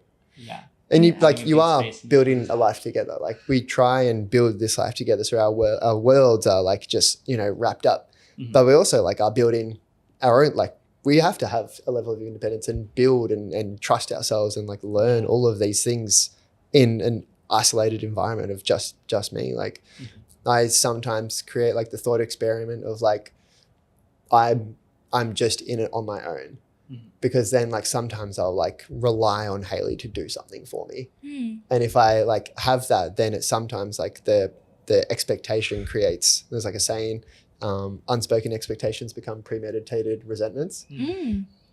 And you are building a life together. Like we try and build this life together, so our worlds are like just, you know, wrapped up. But we also like are building our own, like we have to have a level of independence and build and trust ourselves and like learn all of these things in an isolated environment of just me. Like I sometimes create like the thought experiment of like I'm just in it on my own. Because then like sometimes I'll like rely on Hayley to do something for me. And if I like have that, then it's sometimes like the expectation creates, there's like a saying, unspoken expectations become premeditated resentments.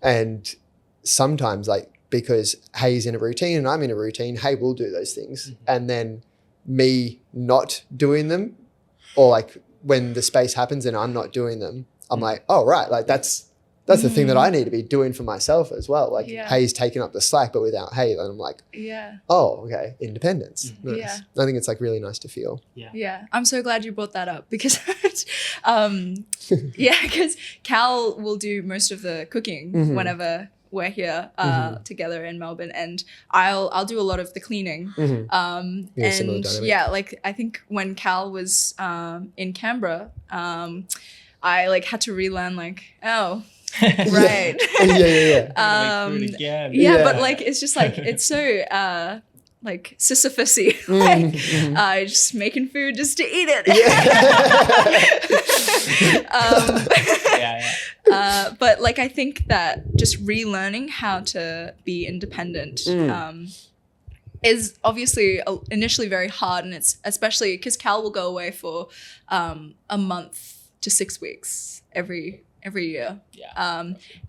And sometimes like because Hay's in a routine and I'm in a routine, Hay will do those things. And then me not doing them, or like when the space happens and I'm not doing them, I'm like, oh, right, like that's the thing that I need to be doing for myself as well. Like Hay's taking up the slack, but without Hay, then I'm like, oh, okay, independence. Nice. I think it's like really nice to feel. I'm so glad you brought that up because, because Cal will do most of the cooking whenever we're here together in Melbourne, and I'll do a lot of the cleaning. And like I think when Cal was in Canberra, I like had to relearn like, oh. Right. But like it's just like it's so like Sisyphus-y. Like just making food just to eat it. But like I think that just relearning how to be independent is obviously initially very hard, and it's especially because Cal will go away for a month to 6 weeks every year.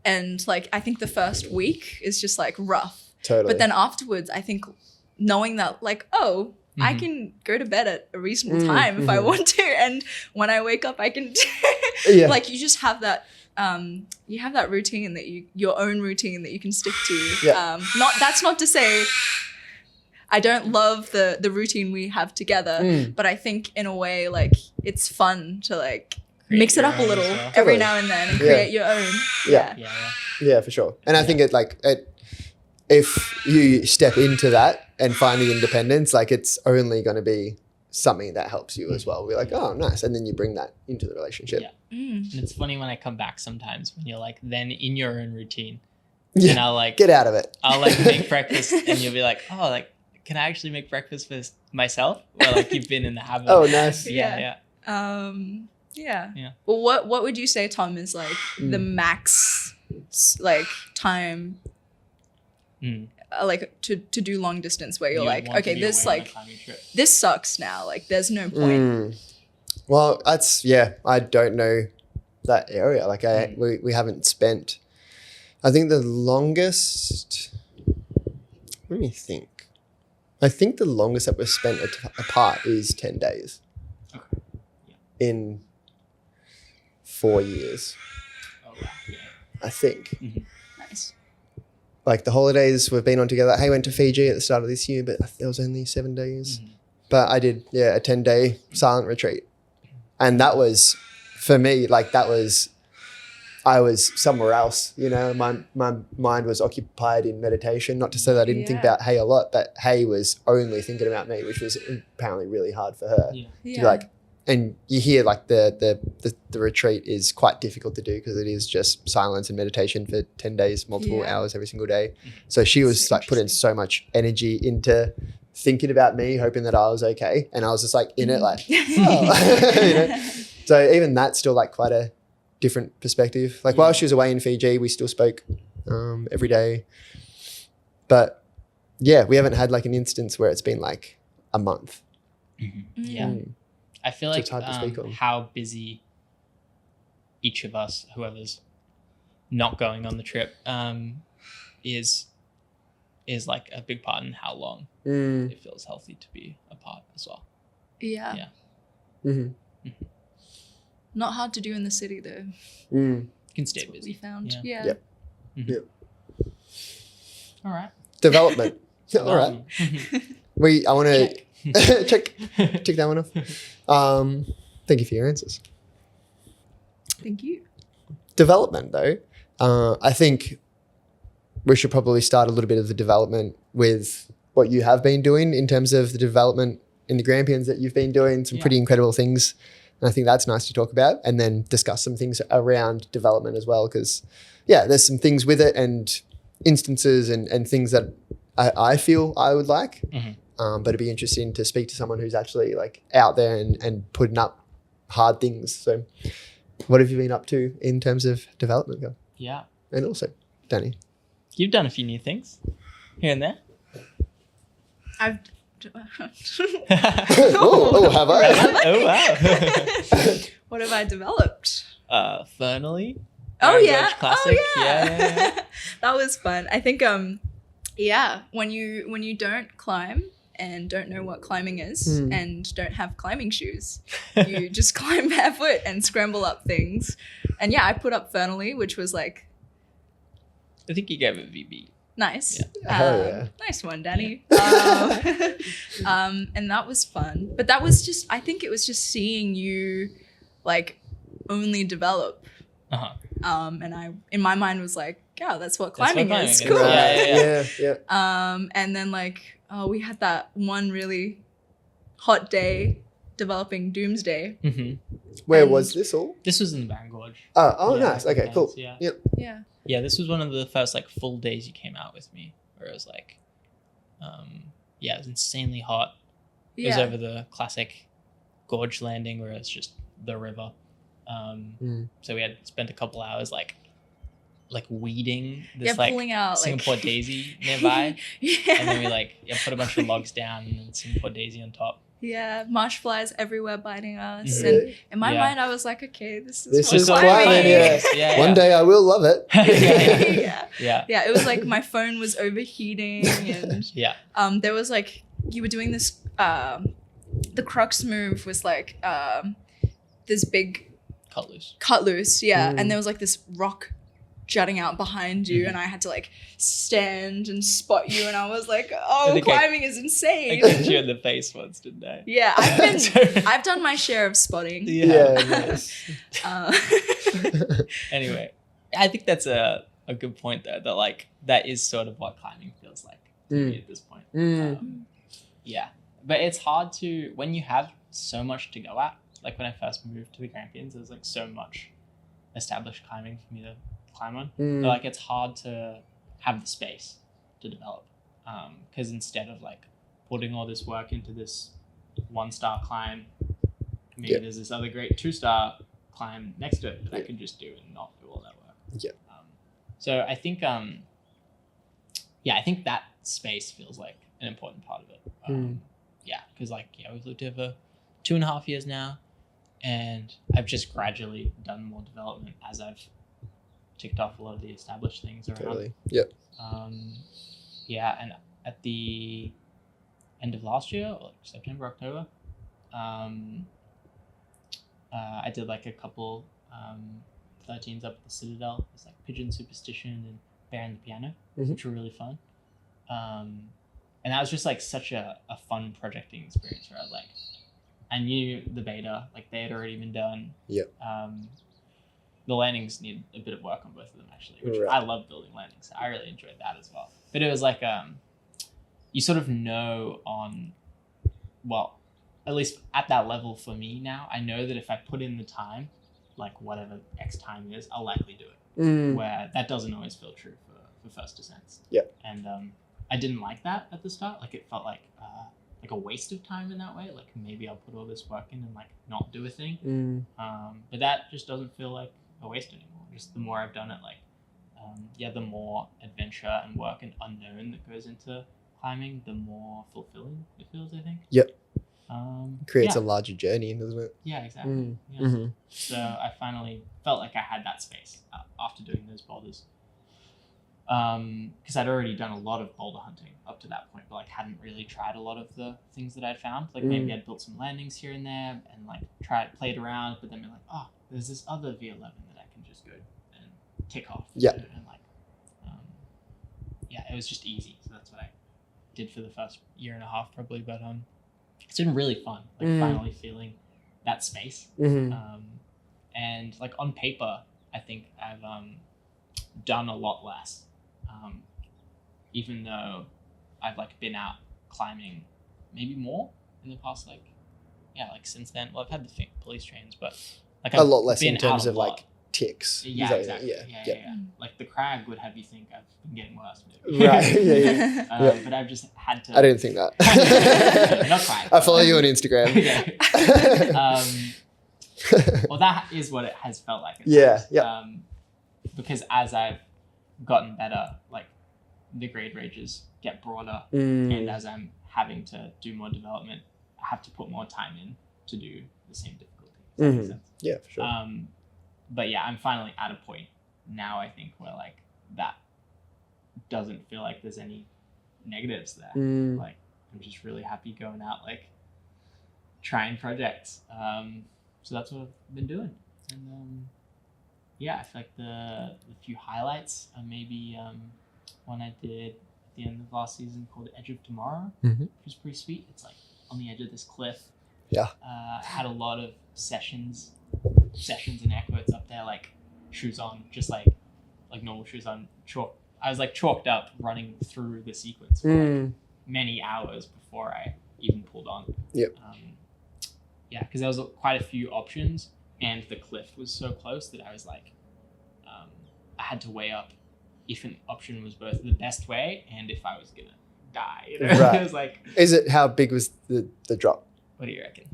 And like I think the first week is just like rough. Totally. But then afterwards, I think knowing that like, oh, I can go to bed at a reasonable time if I want to, and when I wake up I can like you just have that you have that routine that your own routine that you can stick to. That's not to say I don't love the routine we have together, but I think in a way like it's fun to like mix it up a little every now and then and create your own. Yeah, for sure. And I think if you step into that and find the independence, like it's only going to be something that helps you as well. We're like, oh, nice. And then you bring that into the relationship. And it's funny when I come back sometimes when you're like then in your own routine. And I'll like get out of it. I'll like make breakfast and you'll be like, oh, like can I actually make breakfast for myself? Or like you've been in the habit. Oh, nice. Yeah. Well, what would you say, Tom, is like the max like time like to do long distance where you're You like, want to okay, be this away on a like climbing trip. this sucks now. Like there's no point. Well, I don't know that area. Like we haven't spent, I think the longest, let me think. I think the longest that we've spent apart is 10 days. Okay. Yeah. In 4 years, Oh, wow. Yeah. I think. Nice. Like the holidays we've been on together. Hey, went to Fiji at the start of this year, but it was only 7 days. But I did, a 10-day silent retreat. And that was, for me, like I was somewhere else, you know, my mind was occupied in meditation. Not to say that I didn't think about Hay a lot, but Hay was only thinking about me, which was apparently really hard for her. Yeah. To be like, and you hear like the retreat is quite difficult to do because it is just silence and meditation for 10 days, multiple hours every single day. So she was like putting so much energy into thinking about me, hoping that I was okay. And I was just like in it like, oh. You know? So even that's still like quite a different perspective. Like while she was away in Fiji, we still spoke every day. But yeah, we haven't had like an instance where it's been like a month. Yeah. I feel like it's hard to speak on. how busy each of us, whoever's not going on the trip, is like a big part in how long it feels healthy to be apart as well. Yeah. Mm-hmm. Not hard to do in the city though. You can stay That's what busy. we found. Yeah. Yep. Yep. All right. Development. All right. I want to check that one off. Thank you for your answers. Thank you. Development though, I think we should probably start a little bit of the development with what you have been doing in terms of the development in the Grampians that you've been doing, some pretty incredible things. And I think that's nice to talk about, and then discuss some things around development as well. Because there's some things with it and instances and things that I feel I would like. But it'd be interesting to speak to someone who's actually like out there and putting up hard things. So what have you been up to in terms of development, girl? Yeah. And also, Dany. You've done a few new things here and there. I've Have I? Oh, wow. What have I developed? Fernally. Oh Aaron yeah. George Classic. Oh Yeah. That was fun. I think when you don't climb and don't know what climbing is and don't have climbing shoes, you just climb barefoot and scramble up things. And I put up Fernally, which was like, I think you gave it VB. nice. Nice one, Dany. And that was fun. But that was just, I think it was just seeing you like only develop. And I, in my mind, was like, yeah, that's what climbing is. Cool. Yeah. And then like, we had that one really hot day developing Doomsday. Where was this all? This was in the Barron Gorge. Oh, Yeah, nice. Okay, cool. Yeah. Yep. Yeah. Yeah, this was one of the first like full days you came out with me, where it was like, it was insanely hot. It was over the classic gorge landing where it's just the river. So we had spent a couple hours like weeding this like pulling out Singapore like... daisy nearby, and then we put a bunch of logs down and then Singapore daisy on top. Yeah, marsh flies everywhere biting us. Mhm. And in my mind, I was like, okay, this This is is what climbing, climbing Yeah. One day I will love it. Yeah. Yeah, it was like my phone was overheating and there was like, you were doing this, the crux move was like this big cut loose, and there was like this rock jutting out behind you and I had to like stand and spot you and I was like, oh, climbing is insane. I got you in the face once, didn't I? Yeah, I've done my share of spotting. Nice. Anyway, I think that's a good point though, that like that is sort of what climbing feels like to me at this point. But it's hard to, when you have so much to go at, like when I first moved to the Grampians, there's like so much established climbing for me to climb on. But, like it's hard to have the space to develop, because instead of like putting all this work into this 1-star climb, maybe there's this other great 2-star climb next to it that I could just do and not do all that work. So I think I think that space feels like an important part of it. Yeah, because we've lived here for 2.5 years now, and I've just gradually done more development as I've ticked off a lot of the established things around. Totally. Yep. Yeah, and at the end of last year, or September, October, I did like a couple 13s up at the Citadel. It's like Pigeon Superstition and Bear and the Piano, which were really fun. And that was just like such a fun projecting experience where I knew the beta, like they had already been done. Yep. The landings need a bit of work on both of them actually, which Right. I love building landings. I really enjoyed that as well. But it was like you sort of know at least at that level for me now, I know that if I put in the time, like whatever X time is, I'll likely do it. Where that doesn't always feel true for first descents. Yep. And I didn't like that at the start. Like it felt like a waste of time in that way. Like maybe I'll put all this work in and like not do a thing. But that just doesn't feel like a waste anymore. Just the more I've done it, the more adventure and work and unknown that goes into climbing, the more fulfilling it feels, I think. Yep. Creates yeah. a larger journey, doesn't it? Yeah, exactly. Yeah. So I finally felt like I had that space after doing those boulders. Because I'd already done a lot of boulder hunting up to that point, but like hadn't really tried a lot of the things that I'd found. Like maybe I'd built some landings here and there and like played around, but then be like, oh, there's this other V11 that I can just go and tick off. Yeah. And it was just easy. So that's what I did for the first year and a half probably, but it's been really fun, like finally feeling that space. And like on paper, I think I've done a lot less, even though I've like been out climbing maybe more in the past, since then. Well, I've had the police trains, but like A lot less in been terms out a of lot. like ticks. Yeah, Is that- exactly. Yeah. Yeah. Like the crag would have you think I've been getting worse. Maybe. Right. Yeah. Yeah. But I've just had to. I didn't think that. Not crag. I follow you on Instagram. Yeah. Well, that is what it has felt like. Yeah, yeah. Because as I've gotten better, like the grade ranges get broader, Mm. and as I'm having to do more development, I have to put more time in to do the same difficulty. Does that make sense? Yeah, for sure. But yeah, I'm finally at a point now, I think, where like that doesn't feel like there's any negatives there. Like I'm just really happy going out, like trying projects. So that's what I've been doing. And I feel like the few highlights are maybe one I did at the end of last season called Edge of Tomorrow, which was pretty sweet. It's like on the edge of this cliff. Yeah. Had a lot of sessions and air quotes up there, like shoes on, just like normal shoes on, chalk. I was like chalked up running through the sequence for like many hours before I even pulled on. Yep. Because there was quite a few options, and the cliff was so close that I was like, I had to weigh up if an option was both the best way and if I was gonna die. You know? Right. It was like, How big was the drop? what do you reckon?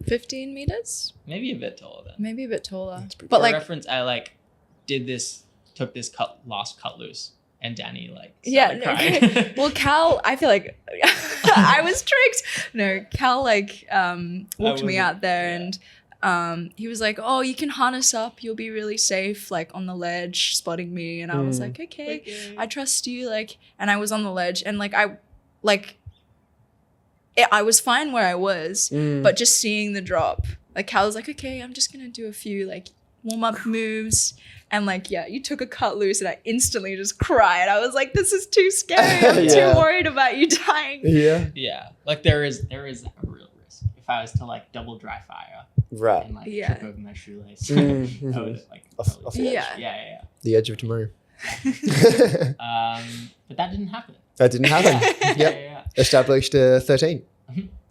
15 meters, Maybe a bit taller then. maybe a bit taller. That's pretty But For like, reference, I took this last cut loose, and Danny yeah, started crying. well, Cal, I feel like I was tricked. No, Cal walked me out there, and he was like, "Oh, you can harness up. You'll be really safe, like on the ledge, spotting me." And I was like, "Okay, I trust you." And I was on the ledge, and I was fine where I was, but just seeing the drop, like Cal was like, "Okay, I'm just gonna do a few like warm up moves." And you took a cut loose, and I instantly just cried. I was like, "This is too scary. I'm Yeah. too worried about you dying." Yeah. Yeah, like there is a real risk if I was to like double dry fire Right. and Yeah. trip over my shoelace. Mhm. I would Off totally the edge. yeah. The edge of tomorrow. But that didn't happen. That didn't happen. Yep. Yeah. Established 13.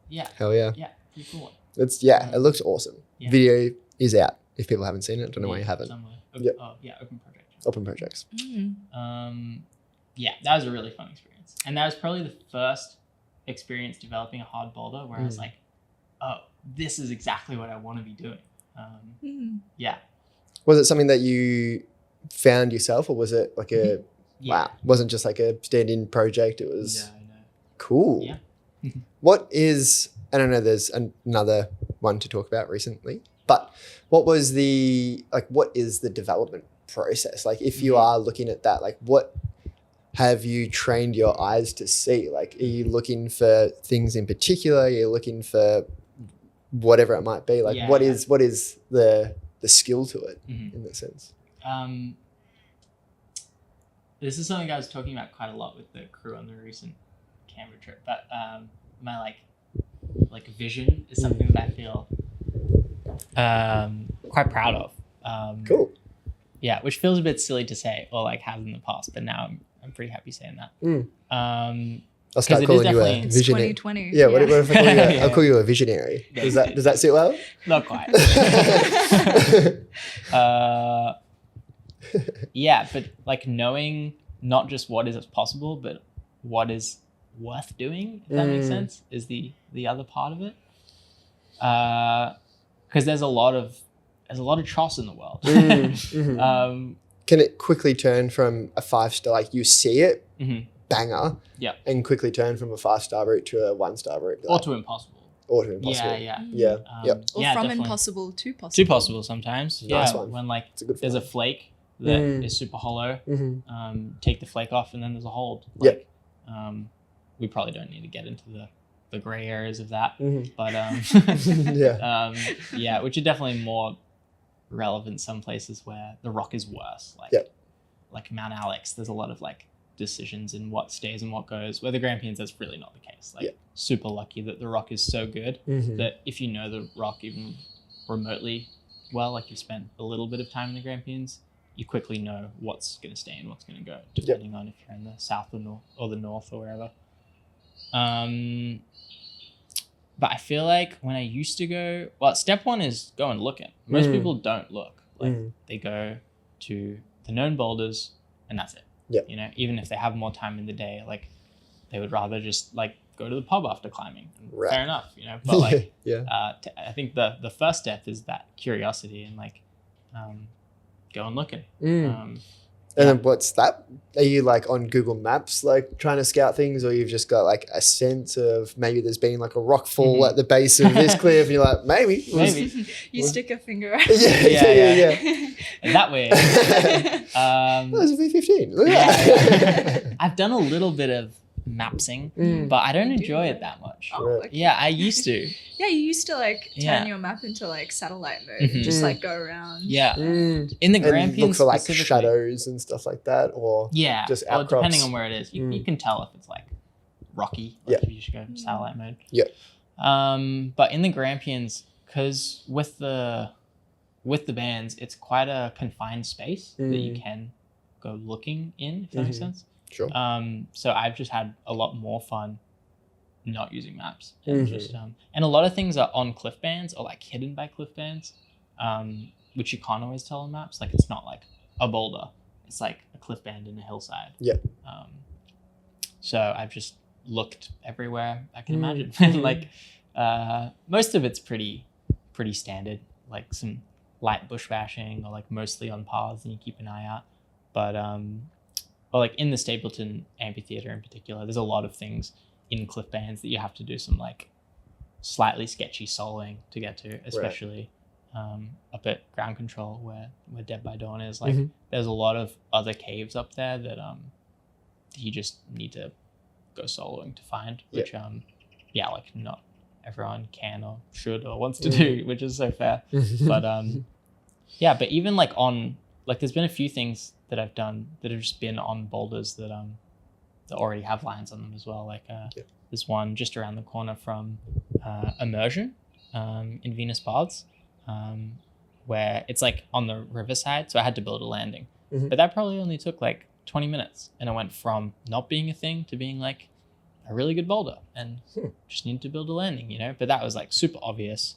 Yeah, Hell yeah. pretty cool. It looks awesome. Yeah. Video is out if people haven't seen it. I don't know why you haven't. Somewhere. Yep. Oh yeah, open project. Open projects. That was a really fun experience, and that was probably the first experience developing a hard boulder where I was like, oh, this is exactly what I want to be doing. Yeah. Was it something that you found yourself, or was it like a Wow. Wasn't just like a stand-in project. It was No. cool. Yeah. What is, and I know there's another one to talk about recently, but what is the development process? Like if you are looking at that, like what have you trained your eyes to see? Like, are you looking for things in particular? Are you looking for whatever it might be? Like what is the skill to it in that sense? This is something I was talking about quite a lot with the crew on the recent Canberra trip, but my like vision is something that I feel quite proud of. Cool. Yeah, which feels a bit silly to say or like have in the past, but now I'm pretty happy saying that. I'll start calling you a It's visionary. 2020. Yeah, what if I call you? Yeah. I'll call you a visionary. Does that sit well? Not quite. Yeah, but like knowing not just what is possible, but what is worth doing, if that makes sense, is the other part of it. Because there's a lot of choss in the world. Can it quickly turn from a 5-star, like you see it, banger, and quickly turn from a 5-star route to a 1-star route? Or to impossible. Yeah. Or yeah, from definitely. impossible to possible. Too possible sometimes. Nice one. When like It's a good there's a feeling. flake that is super hollow, take the flake off and then there's a hold. Yep. We probably don't need to get into the gray areas of that, but Yeah. which are definitely more relevant some places where the rock is worse, like Mount Alex. There's a lot of like decisions in what stays and what goes, where the Grampians that's really not the case. Like super lucky that the rock is so good that if you know the rock even remotely well, like you've spent a little bit of time in the Grampians, you quickly know what's going to stay and what's going to go, depending on if you're in the south or the north or wherever. But I feel like when I used to go, well, step one is go and look it. Most people don't look. Like they go to the known boulders and that's it. Yep. You know, even if they have more time in the day, like they would rather just like go to the pub after climbing. Right. Fair enough, you know. But like, Yeah. I think the first step is that curiosity and like go and look at it. And then what's that? Are you like on Google Maps, like trying to scout things, or you've just got like a sense of maybe there's been like a rock fall at the base of this cliff, and you're like, maybe. You stick a finger out. Yeah. And that way, That was a V15. Look at that. I've done a little bit of mapsing, but I don't enjoy it that much. Oh, Right. okay. Yeah, I used to. Yeah, you used to like Yeah. turn your map into like satellite mode and just like go around. Yeah, in the And Grampians look for like specifically. shadows and stuff like that, or Yeah, just well, outcrops. depending on where it is, you can tell if it's like rocky. Like if you should go satellite mode. Yeah. But in the Grampians, because with the bands, it's quite a confined space that you can go looking in. If that makes sense. Sure. So I've just had a lot more fun not using maps and just and a lot of things are on cliff bands or like hidden by cliff bands, which you can't always tell on maps. Like it's not like a boulder, it's like a cliff band in a hillside. Yeah. So I've just looked everywhere I can imagine. Like most of it's pretty standard, like some light bush bashing or like mostly on paths and you keep an eye out. But or like in the Stapleton amphitheater in particular, there's a lot of things in cliff bands that you have to do some like slightly sketchy soloing to get to, especially up at Ground Control where Dead by Dawn is. Like there's a lot of other caves up there that you just need to go soloing to find, which like not everyone can or should or wants to do, which is so fair. But but even like on like there's been a few things that I've done that have just been on boulders that that already have lines on them as well. Like there's one just around the corner from Immersion in Venus Baths, where it's like on the riverside, so I had to build a landing. But that probably only took like 20 minutes, and I went from not being a thing to being like a really good boulder, and just needed to build a landing, you know. But that was like super obvious.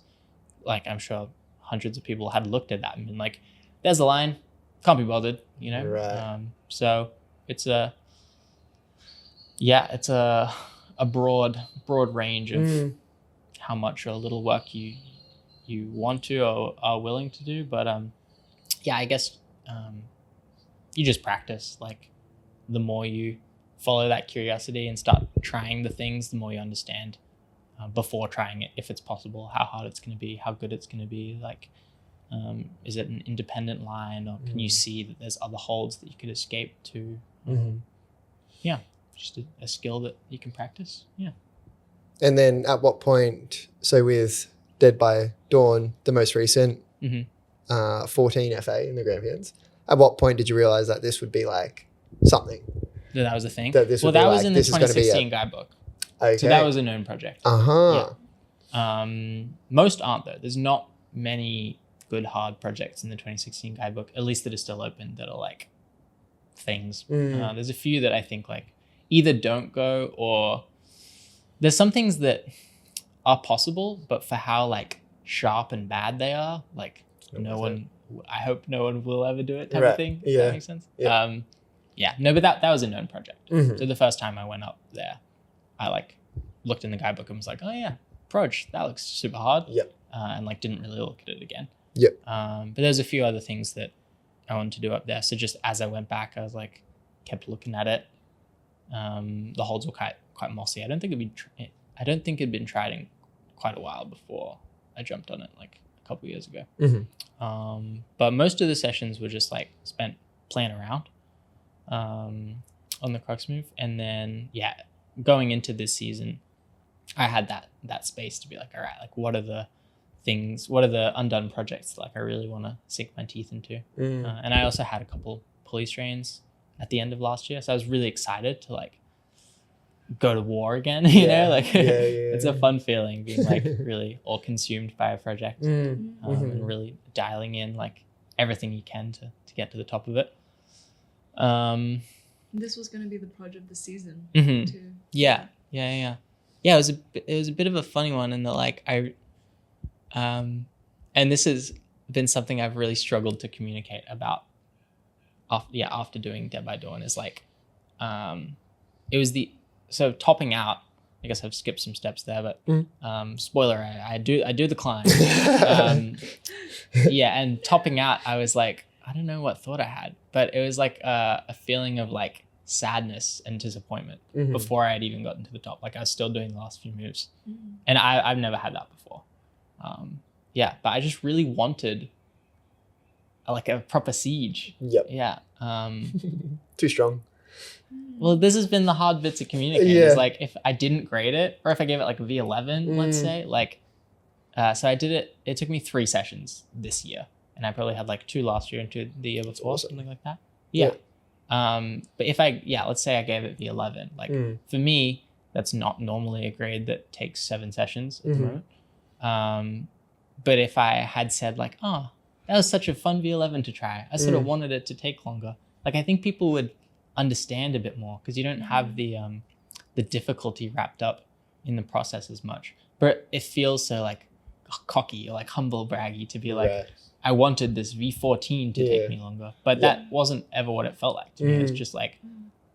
Like I'm sure hundreds of people had looked at that and been like, "There's the line, can't be bothered," you know. Right. So it's a broad range of how much or little work you want to or are willing to do. But I guess you just practice. Like the more you follow that curiosity and start trying the things, the more you understand before trying it, if it's possible, how hard it's going to be, how good it's going to be. Like, is it an independent line, or can you see that there's other holds that you could escape to? Yeah, just a skill that you can practice. Yeah. And then at what point, so with Dead by Dawn, the most recent 14 FA in the Grampians, at what point did you realize that this would be like something? That was a thing? That this would Well, be that was like, in the this is gonna be 2016 guidebook. Okay. So that was a known project. Uh-huh. Yeah. Most aren't, though. There's not many good hard projects in the 2016 guidebook, at least that are still open, that are like things. There's a few that I think like either don't go, or there's some things that are possible, but for how like sharp and bad they are, like I hope no one will ever do it type of thing. Does that make sense? Yeah. No, but that was a known project. So the first time I went up there, I like looked in the guidebook and was like, oh yeah, Proj, that looks super hard. And like didn't really look at it again. But there's a few other things that I wanted to do up there. So just as I went back, I was like, kept looking at it. The holds were quite mossy. I don't think it'd been tried in quite a while before I jumped on it, like a couple of years ago. But most of the sessions were just like spent playing around on the crux move. And then going into this season, I had that space to be like, all right, like what are the undone projects like I really want to sink my teeth into? And I also had a couple pulley strains at the end of last year, so I was really excited to like go to war again. You know, like it's a fun feeling being like really all consumed by a project and really dialing in like everything you can to get to the top of it. This was going to be the project of the season too. Yeah. It was a bit of a funny one in that like and this has been something I've really struggled to communicate about after doing Dead by Dawn, is like it was so topping out, I guess I've skipped some steps there, but spoiler, I do the climb. And topping out, I was like, I don't know what thought I had, but it was like a feeling of like sadness and disappointment before I had even gotten to the top. Like I was still doing the last few moves, and I've never had that before. But I just really wanted like a proper siege. Too strong. Well, this has been the hard bit to communicate. It's like if I didn't grade it, or if I gave it like a V11, let's say, like, so I did it. It took me 3 sessions this year, and I probably had like 2 last year and 2 the year before, something like that. But if let's say I gave it V11, like for me, that's not normally a grade that takes 7 sessions at the moment. But if I had said like, oh, that was such a fun V11 to try, I sort of wanted it to take longer. Like I think people would understand a bit more because you don't have the difficulty wrapped up in the process as much. But it feels so like cocky or like humble braggy to be like, I wanted this V14 to take me longer. But that wasn't ever what it felt like to me. It's just like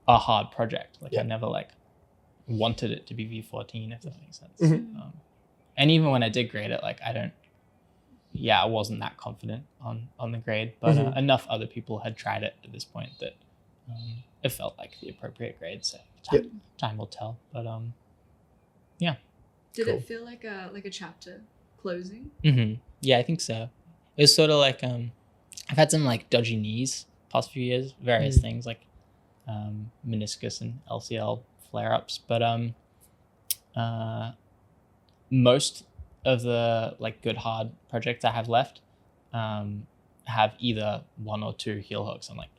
a hard project. Like I never like wanted it to be V14, if that makes sense. And even when I did grade it, like I wasn't that confident on the grade, but enough other people had tried it at this point that it felt like the appropriate grade. So time will tell. But Did it feel like a chapter closing? Yeah, I think so. It was sort of like I've had some like dodgy knees past few years, various things like meniscus and LCL flare-ups, but most of the like good hard projects I have left have either 1 or 2 heel hooks on like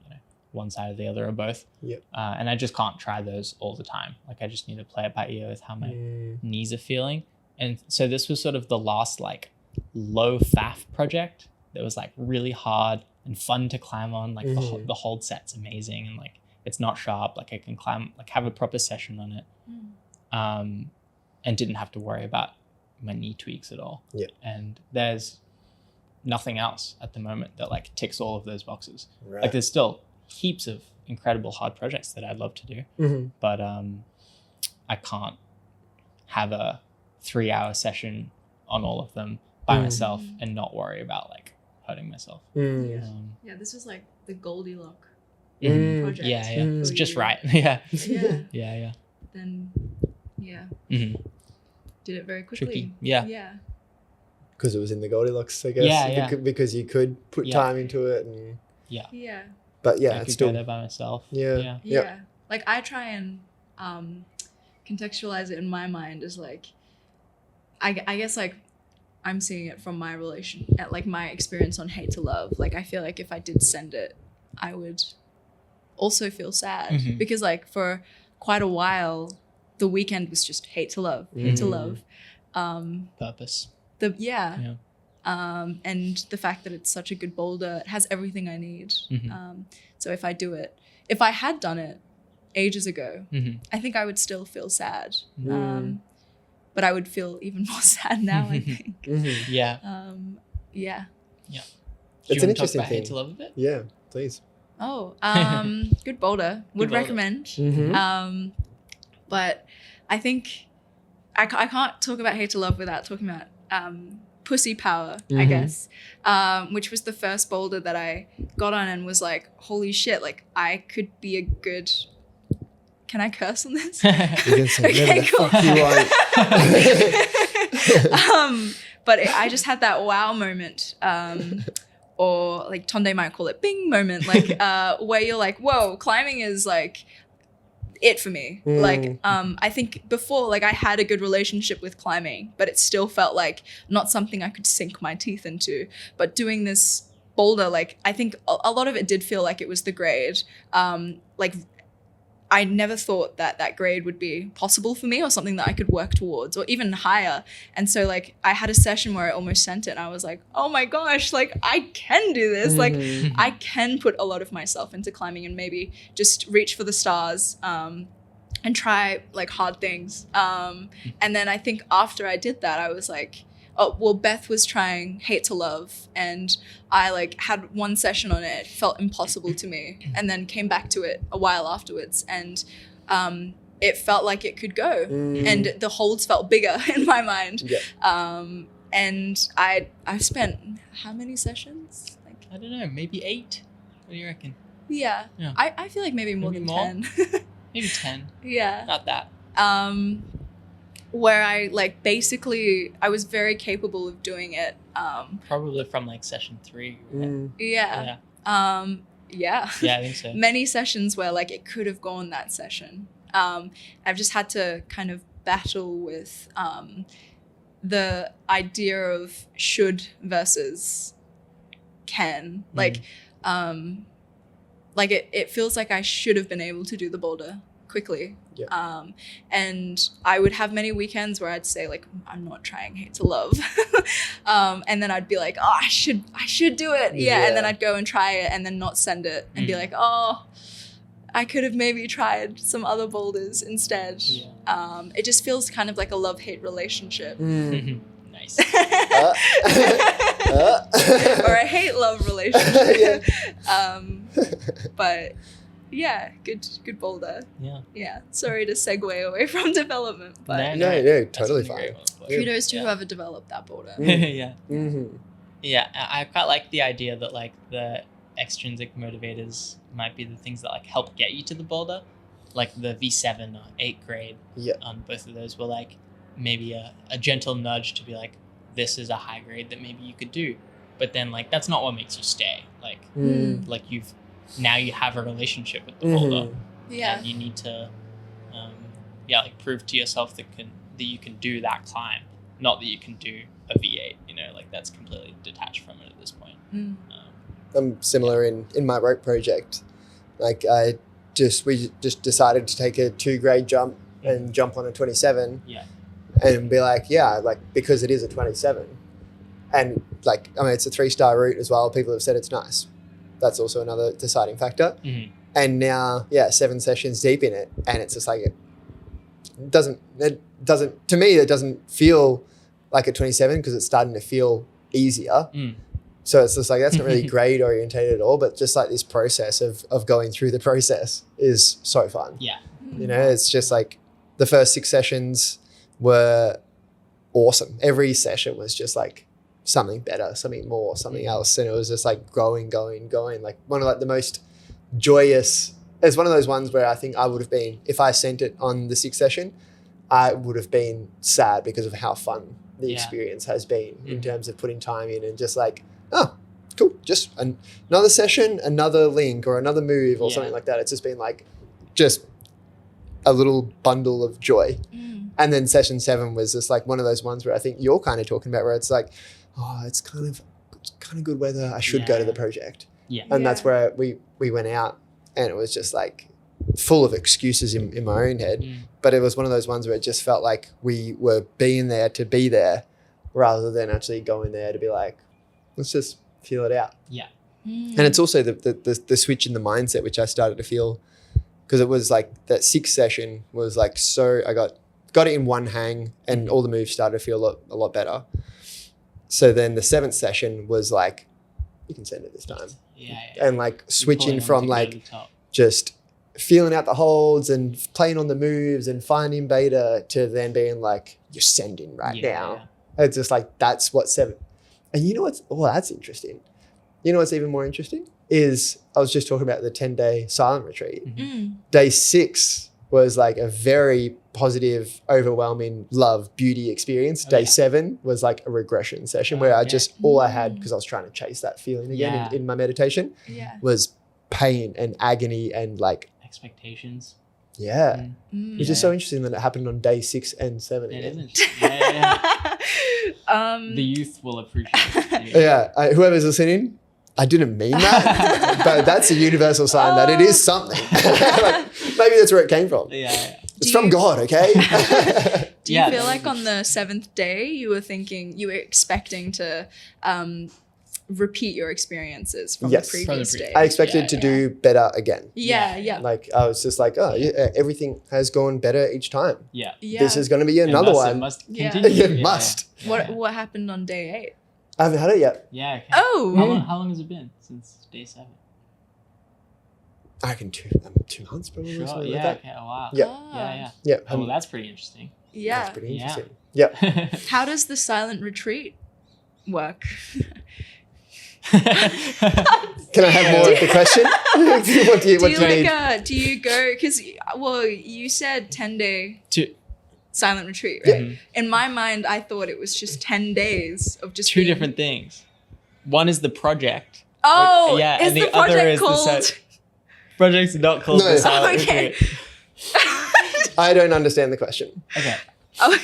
one side or the other or both. And I just can't try those all the time. Like I just need to play it by ear with how my knees are feeling. And so this was sort of the last like low FAF project that was like really hard and fun to climb on. Like the hold set's amazing, and like it's not sharp. Like I can climb, like have a proper session on it, and didn't have to worry about my knee tweaks at all. And there's nothing else at the moment that like ticks all of those boxes. Like there's still heaps of incredible hard projects that I'd love to do, but I can't have a 3-hour session on all of them by myself and not worry about like hurting myself. Yeah, this was like the Goldilocks project. Yeah, yeah. It's for just you. right. Yeah. Yeah. Yeah. Then, yeah, Mm-hmm. did it very quickly. Tricky. Yeah. Yeah. Because it was in the Goldilocks, I guess. Yeah. Because you could put Yeah. time into it, and Yeah. but yeah, I it's could still go there by myself. Yeah. Yeah. Yeah. Yep. Like I try and contextualize it in my mind as like, I guess like I'm seeing it from my like my experience on Hate to Love. Like I feel like if I did send it, I would also feel sad Mhm. because like for quite a while, the weekend was just Hate to Love, Hate to Love. Purpose. And the fact that it's such a good boulder, it has everything I need. Mhm. So if I had done it ages ago, Mm-hmm. I think I would still feel sad. But I would feel even more sad now, I think. Yeah. Yeah. Do It's you an want to talk interesting about Hate thing. to Love a bit? Yeah, please. Oh, good boulder. Would boulder. recommend. Mhm. But I think I can't talk about Hate to Love without talking about Pussy Power, I guess, which was the first boulder that I got on and was like, holy shit, like I could be a good... Can I curse on this? You can say Okay, whatever the cool. fuck you want. But I just had that wow moment, or like Tonde might call it bing moment, like where you're like, whoa, climbing is like it for me. Like I think before, like I had a good relationship with climbing, but it still felt like not something I could sink my teeth into. But doing this boulder, like I think a lot of it did feel like it was the grade. Like I never thought that grade would be possible for me or something that I could work towards or even higher. And so like I had a session where I almost sent it and I was like, oh my gosh, like I can do this. Like I can put a lot of myself into climbing and maybe just reach for the stars and try like hard things. And then I think after I did that, I was like, oh, well, Beth was trying Hate to Love and I like had one session on it. It felt impossible to me and then came back to it a while afterwards and it felt like it could go and the holds felt bigger in my mind. And I spent how many sessions? Like I don't know, maybe 8. What do you reckon? Yeah. I feel like maybe more Maybe than more? 10. Maybe 10. Yeah. About that. Where I like basically I was very capable of doing it. Probably from like session 3. Right? Yeah. Yeah, I think so. Many sessions where like it could have gone that session. I've just had to kind of battle with the idea of should versus can. Like it feels like I should have been able to do the boulder quickly. And I would have many weekends where I'd say like I'm not trying Hate to Love and then I'd be like, oh, I should do it. And then I'd go and try it and then not send it and be like, oh, I could have maybe tried some other boulders instead. It just feels kind of like a love-hate relationship. Nice. Or a hate-love relationship. But yeah, good boulder. Yeah. Sorry to segue away from development, but No, totally fine. kudos to whoever developed that boulder. Yeah. Yeah, I quite like the idea that like the extrinsic motivators might be the things that like help get you to the boulder, like the V7 or 8 grade. On both of those were like maybe a gentle nudge to be like, this is a high grade that maybe you could do, but then like that's not what makes you stay. Like like now you have a relationship with the boulder. And you need to like prove to yourself that you can do that climb, not that you can do a V8, you know, like that's completely detached from it at this point. I'm similar in my rope project. Like we just decided to take a 2 grade jump and jump on a 27 and be like, because it is a 27 and like, I mean, it's a 3-star route as well. People have said it's nice. That's also another deciding factor. And now, 7 sessions deep in it, and it's just like it doesn't to me it doesn't feel like a 27 because it's starting to feel easier. So it's just like that's not really grade orientated at all, but just like this process of going through the process is so fun. You know, it's just like the first 6 sessions were awesome. Every session was just like something better, something more, something else, and it was just like going. Like one of like the most joyous. It's one of those ones where I think I would have been, if I sent it on the 6th session, I would have been sad because of how fun the experience has been in terms of putting time in and just like, oh, cool, just another session, another link or another move or something like that. It's just been like just a little bundle of joy. And then session 7 was just like one of those ones where I think you're kind of talking about where it's like, oh, it's kind of good weather. I should go to the project. Yeah. And that's where we went out and it was just like full of excuses in my own head. But it was one of those ones where it just felt like we were being there to be there rather than actually going there to be like, let's just feel it out. Yeah. And it's also the switch in the mindset, which I started to feel because it was like that 6th session was like, so I got it in one hang and all the moves started to feel a lot better. So then the 7th session was like, you can send it this time. Yeah. And like switching from to like the top. just feeling out the holds and playing on the moves and finding beta to then being like, you're sending right now. It's just like, that's what 7. And you know what's, that's interesting. You know what's even more interesting is I was just talking about the 10-day silent retreat. Day 6 was like a very positive, overwhelming love, beauty experience. Day 7 was like a regression session where I just, all I had, because I was trying to chase that feeling again in my meditation, was pain and agony and like expectations. Which is so interesting that it happened on day 6 and 7 It again. isn't. The youth will appreciate it. Whoever's listening, I didn't mean that, but that's a universal sign that it is something. Like, maybe that's where it came from. It's from God, okay? Do you feel like on the 7th day you were expecting to repeat your experiences from the previous day? I expected to do better again. Yeah. Like I was just like, everything has gone better each time. Yeah. This is going to be another one. It must continue. It must. What happened on day 8? I haven't had it yet. Yeah. Okay. Oh. How long has it been since day 7? I reckon 2 months probably. Sure. Something Yeah. like Okay. Oh, wow. Yeah. Yeah. Oh, well, that's pretty interesting. Yeah. That's pretty interesting. Yeah. How does the silent retreat work? Can I have more of the question? What do you need? Do you go, because, you said 10-day Two silent retreat, right? In my mind, I thought it was just 10 days of just two different things. One is the project. Oh, yeah, is and the the other project is called... the project's not called the silent retreat. I don't understand the question. Okay. Oh.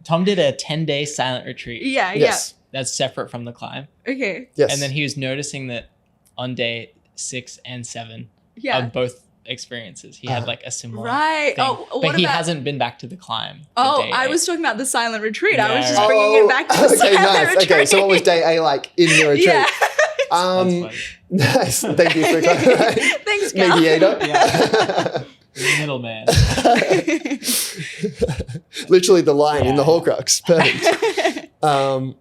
Tom did a 10-day silent retreat. Yes. That's separate from the climb. Okay. Yes. And then he was noticing that on day 6 and 7 of both experiences, he had like a similar thing. But he hasn't been back to the climb. I was talking about the silent retreat. I was just right. bringing it back to the silent retreat. Okay, so what was day A like in the retreat? Yeah. Nice. Thank you for clarifying. Thanks, Cal. Mediator. Yeah. Middleman. Literally the line in the Horcrux. Perfect.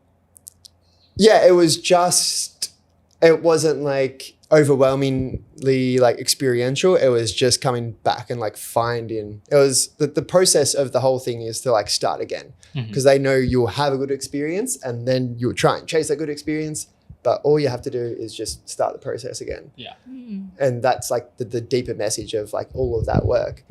It wasn't like overwhelmingly like experiential. It was just coming back and like finding, it was the process of the whole thing is to like start again because they know you'll have a good experience and then you'll try and chase that good experience. But all you have to do is just start the process again. Yeah. And that's like the deeper message of like all of that work.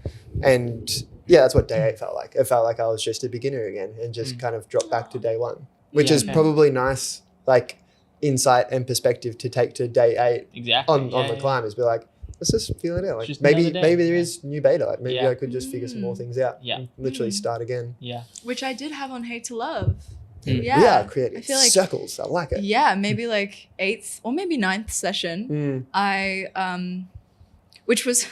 And that's what day 8 felt like. It felt like I was just a beginner again and just kind of dropped back to day 1, which is probably nice, like insight and perspective to take to day 8 on the climb is be like, let's just feel it out. Like maybe there is new beta. Like maybe I could just figure some more things out. Yeah. And literally start again. Yeah. Which I did have on Hate to Love. Creating I feel like circles. I like it. Yeah, maybe like 8th or maybe 9th session. I which was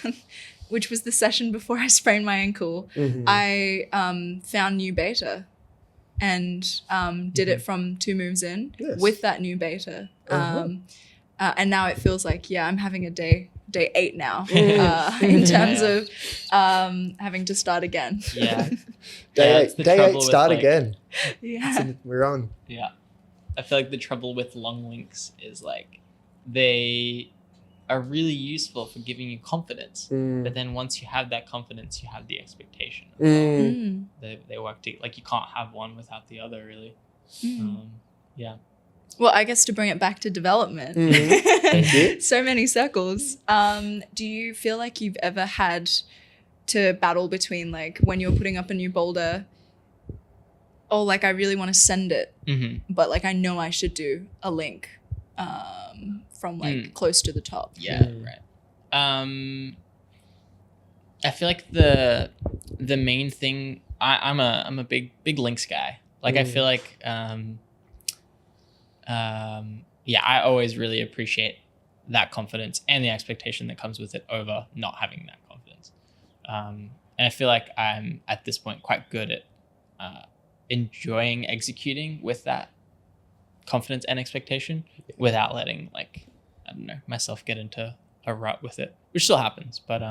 the session before I sprained my ankle. I found new beta and did it from 2 moves in with that new beta. And now it feels like I'm having a day 8 now in terms of having to start again. Day 8 start again. Yeah. We're on. Yeah. I feel like the trouble with long links is like they are really useful for giving you confidence. But then once you have that confidence, you have the expectation. They work like you can't have one without the other really. Well, I guess to bring it back to development, Thank you. so many circles. Do you feel like you've ever had to battle between like when you're putting up a new boulder, oh, like I really want to send it, but like I know I should do a link from like close to the top. Yeah, right. I feel like the main thing, I'm a big links guy. Like I feel like I always really appreciate that confidence and the expectation that comes with it over not having that confidence. And I feel like I'm at this point quite good at enjoying executing with that confidence and expectation without letting like, I don't know, myself get into a rut with it, which still happens. But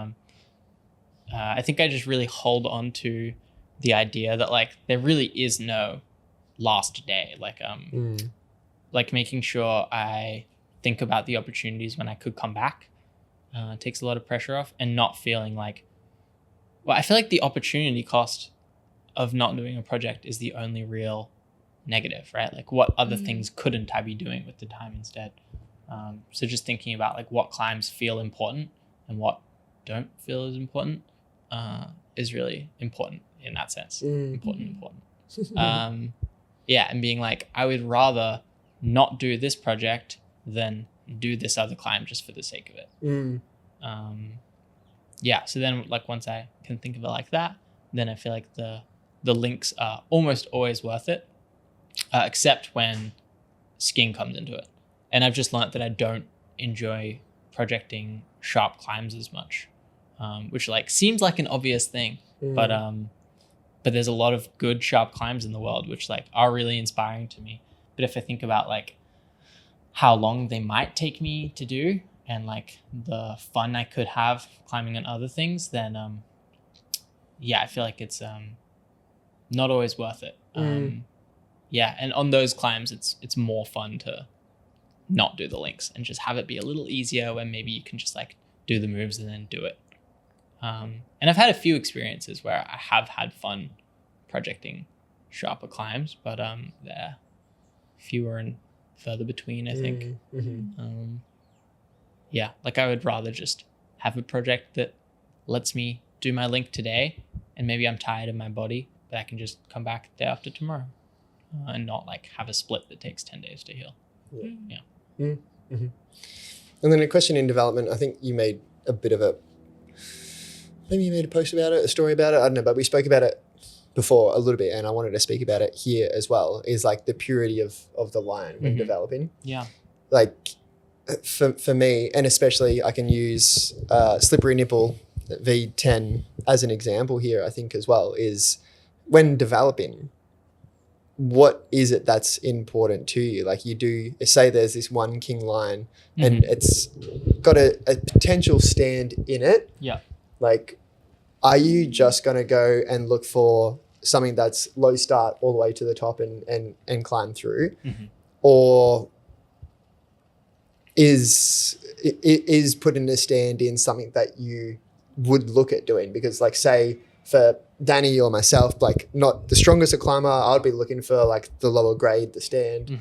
I think I just really hold on to the idea that like there really is no last day. Like making sure I think about the opportunities when I could come back takes a lot of pressure off, and not feeling like, well, I feel like the opportunity cost of not doing a project is the only real negative, right? Like what other things couldn't I be doing with the time instead? So just thinking about like what climbs feel important and what don't feel as important is really important in that sense. Important. And being like, I would rather not do this project than do this other climb just for the sake of it. So then like once I can think of it like that, then I feel like the links are almost always worth it, except when skiing comes into it. And I've just learned that I don't enjoy projecting sharp climbs as much, which like seems like an obvious thing, but there's a lot of good sharp climbs in the world which like are really inspiring to me. But if I think about like how long they might take me to do and like the fun I could have climbing on other things, then I feel like it's not always worth it. And on those climbs it's more fun to not do the links and just have it be a little easier, where maybe you can just like do the moves and then do it. And I've had a few experiences where I have had fun projecting sharper climbs, but they're fewer and further between, I think. Like I would rather just have a project that lets me do my link today, and maybe I'm tired of my body, but I can just come back the day after tomorrow, and not like have a split that takes 10 days to heal. And then a question in development, I think you made a bit of maybe you made a post about it, a story about it, I don't know, but we spoke about it before a little bit, and I wanted to speak about it here as well, is like the purity of the line when developing. Like for me, and especially I can use Slippery Nipple V10 as an example here, I think as well, is when developing, what is it that's important to you? Like you do say there's this one king line and it's got a potential stand in it. Like, are you just going to go and look for something that's low start all the way to the top and climb through? Or is putting a stand in something that you would look at doing? Because like say for Danny or myself, like not the strongest a climber, I'd be looking for like the lower grade, the stand.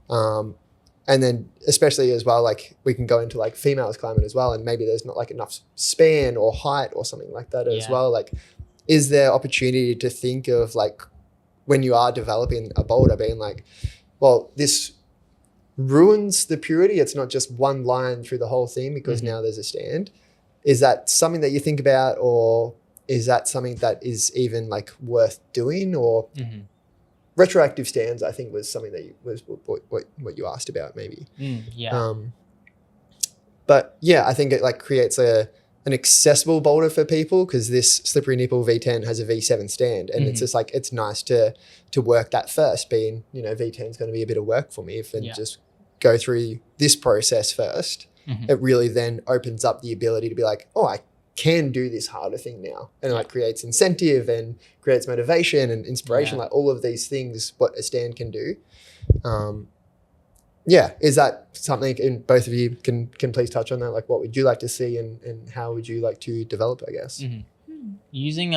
And then especially as well, like we can go into like females climbing as well, and maybe there's not like enough span or height or something like that as well. Like, is there opportunity to think of like when you are developing a boulder being like, well, this ruins the purity. It's not just one line through the whole thing because now there's a stand. Is that something that you think about, or is that something that is even like worth doing? Or retroactive stands, I think, was something that was what you asked about maybe. But yeah, I think it like creates an accessible boulder for people, because this Slippery Nipple V10 has a V7 stand, and it's just like, it's nice to work that first, being, you know, V10 is going to be a bit of work for me if and just go through this process first. It really then opens up the ability to be like, oh, I can do this harder thing now, and like creates incentive and creates motivation and inspiration, like all of these things what a stand can do. Is that something, and both of you can please touch on that, like what would you like to see and how would you like to develop, I guess? Using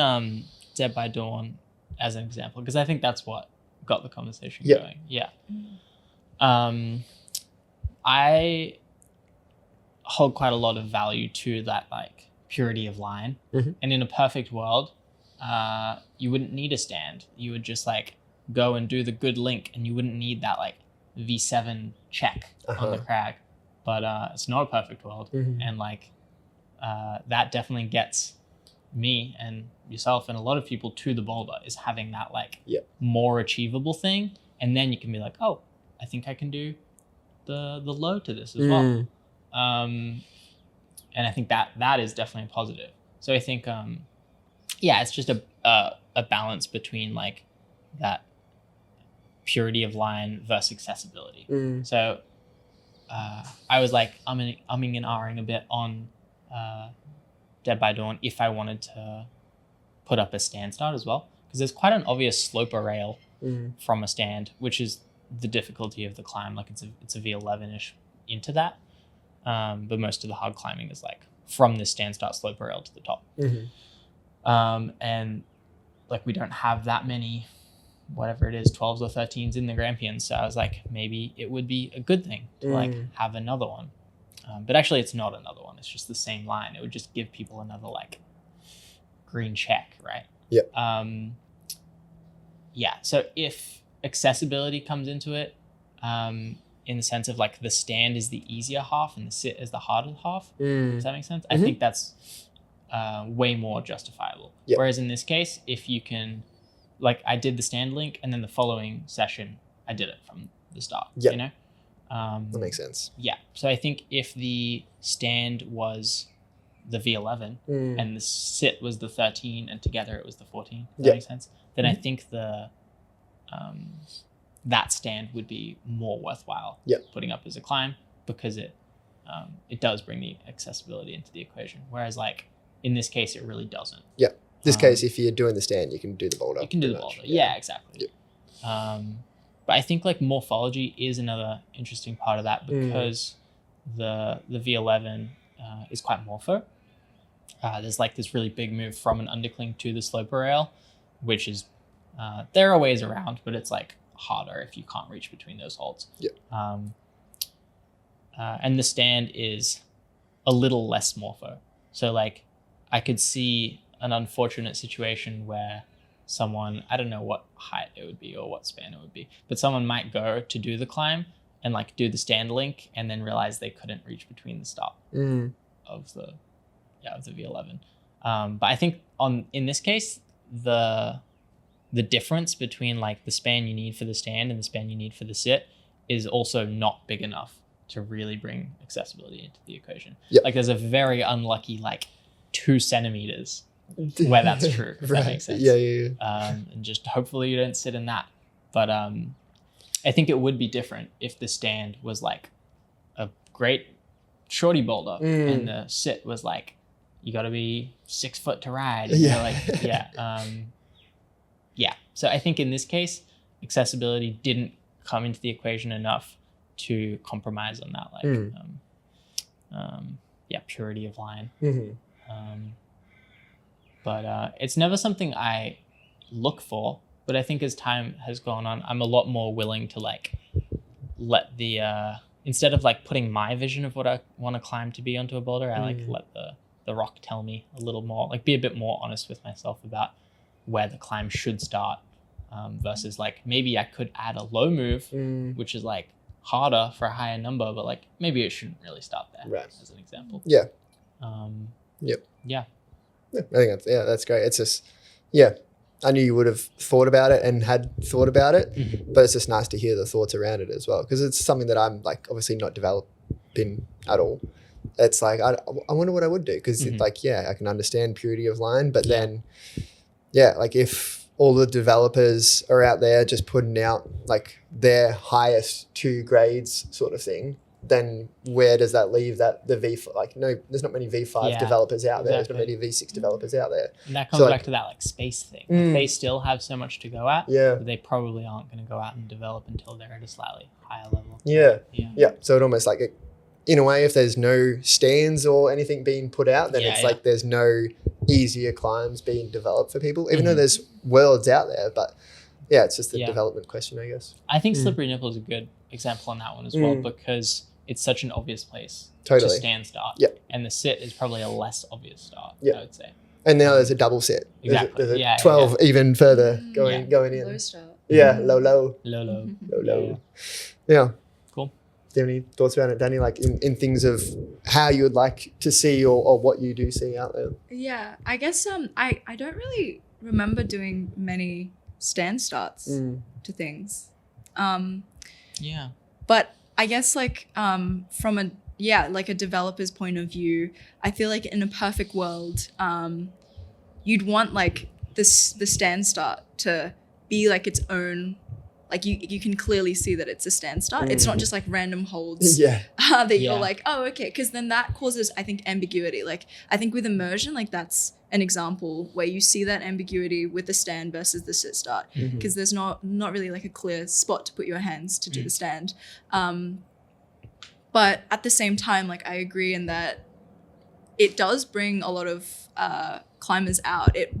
Dead by Dawn as an example, because I think that's what got the conversation going. I hold quite a lot of value to that like purity of line. Mhm. And in a perfect world, you wouldn't need a stand. You would just like go and do the good link, and you wouldn't need that like V7 check on the crag. But it's not a perfect world, and like that definitely gets me and yourself and a lot of people to the boulder, is having that like more achievable thing, and then you can be like, oh, I think I can do the low to this as well. And I think that is definitely a positive. So I think it's just a balance between like that purity of line versus accessibility. So I was like umming and ahhing a bit on Dead by Dawn if I wanted to put up a stand start as well, because there's quite an obvious sloper rail from a stand, which is the difficulty of the climb. Like it's a V11-ish into that, but most of the hard climbing is like from this stand start sloper rail to the top. And like we don't have that many, whatever it is, 12s or 13s in the Grampians. So I was like, maybe it would be a good thing to like have another one. But actually it's not another one. It's just the same line. It would just give people another like green check, right? So if accessibility comes into it, in the sense of like the stand is the easier half and the sit is the harder half, does that make sense? I think that's way more justifiable. Whereas in this case, if you can, like I did the stand link and then the following session I did it from the start, you know? That makes sense. Yeah. So I think if the stand was the V11 and the sit was the 13 and together it was the 14, does that make sense? Then I think the that stand would be more worthwhile putting up as a climb, because it does bring the accessibility into the equation. Whereas like in this case, it really doesn't. This case, if you're doing the stand, you can do the boulder. You can do the boulder. Yeah, exactly. But I think like morphology is another interesting part of that, because the V11 is quite morpho. There's like this really big move from an undercling to the sloper rail, which is there are ways around, but it's like harder if you can't reach between those holds. And the stand is a little less morpho. So like I could see an unfortunate situation where someone, I don't know what height it would be or what span it would be, but someone might go to do the climb and like do the stand link and then realize they couldn't reach between the stop of the V11. But I think in this case, the difference between like the span you need for the stand and the span you need for the sit is also not big enough to really bring accessibility into the equation. Like there's a very unlucky like 2 centimeters where that's true, if that makes sense. And just hopefully you don't sit in that. But I think it would be different if the stand was like a great shorty boulder and the sit was like, you got to be 6 foot to ride. So I think in this case, accessibility didn't come into the equation enough to compromise on that purity of line. But it's never something I look for. But I think as time has gone on, I'm a lot more willing to like let the instead of like putting my vision of what I want to climb to be onto a boulder, I like let the rock tell me a little more, like be a bit more honest with myself about where the climb should start, versus like maybe I could add a low move, which is like harder for a higher number, but like maybe it shouldn't really start there, as an example. I think that's great. It's just, I knew you would have thought about it and had thought about it, but it's just nice to hear the thoughts around it as well, because it's something that I'm like obviously not developing at all. It's like, I wonder what I would do, because it's like, I can understand purity of line, but then, like if all the developers are out there just putting out like their highest 2 grades sort of thing, then where does that leave that the V5? Like, no, there's not many V5 developers out there. There's not many V6 developers out there. And that comes back to that like space thing. Like, they still have so much to go at. But they probably aren't going to go out and develop until they're at a slightly higher level. So it almost like in a way, if there's no stands or anything being put out, then it's like there's no easier climbs being developed for people, even though there's worlds out there. But Yeah, it's just a Yeah. development question, I guess. I think Mm. Slippery Nipple is a good example on that one as well, Mm. because it's such an obvious place Totally. to stand start. Yep. And the sit is probably a less obvious start, Yep. I would say. And now there's a double set. Exactly. There's a Yeah, 12 even further Mm, going in. Low start. Yeah, low. Low. Low. Yeah. Cool. Do you have any thoughts about it, Danny? Like in things of how you would like to see or what you do see out there? Yeah, I guess I don't really remember doing many stand starts to things. Yeah. But I guess like from a developer's point of view, I feel like in a perfect world, you'd want like the stand start to be like its own, like you can clearly see that it's a stand start. It's not just like random holds Yeah. that you're Yeah. like, oh, okay, because then that causes, I think, ambiguity. Like I think with immersion, like that's an example where you see that ambiguity with the stand versus the sit start, because there's not really like a clear spot to put your hands to do the stand. But at the same time, like I agree in that it does bring a lot of climbers out. It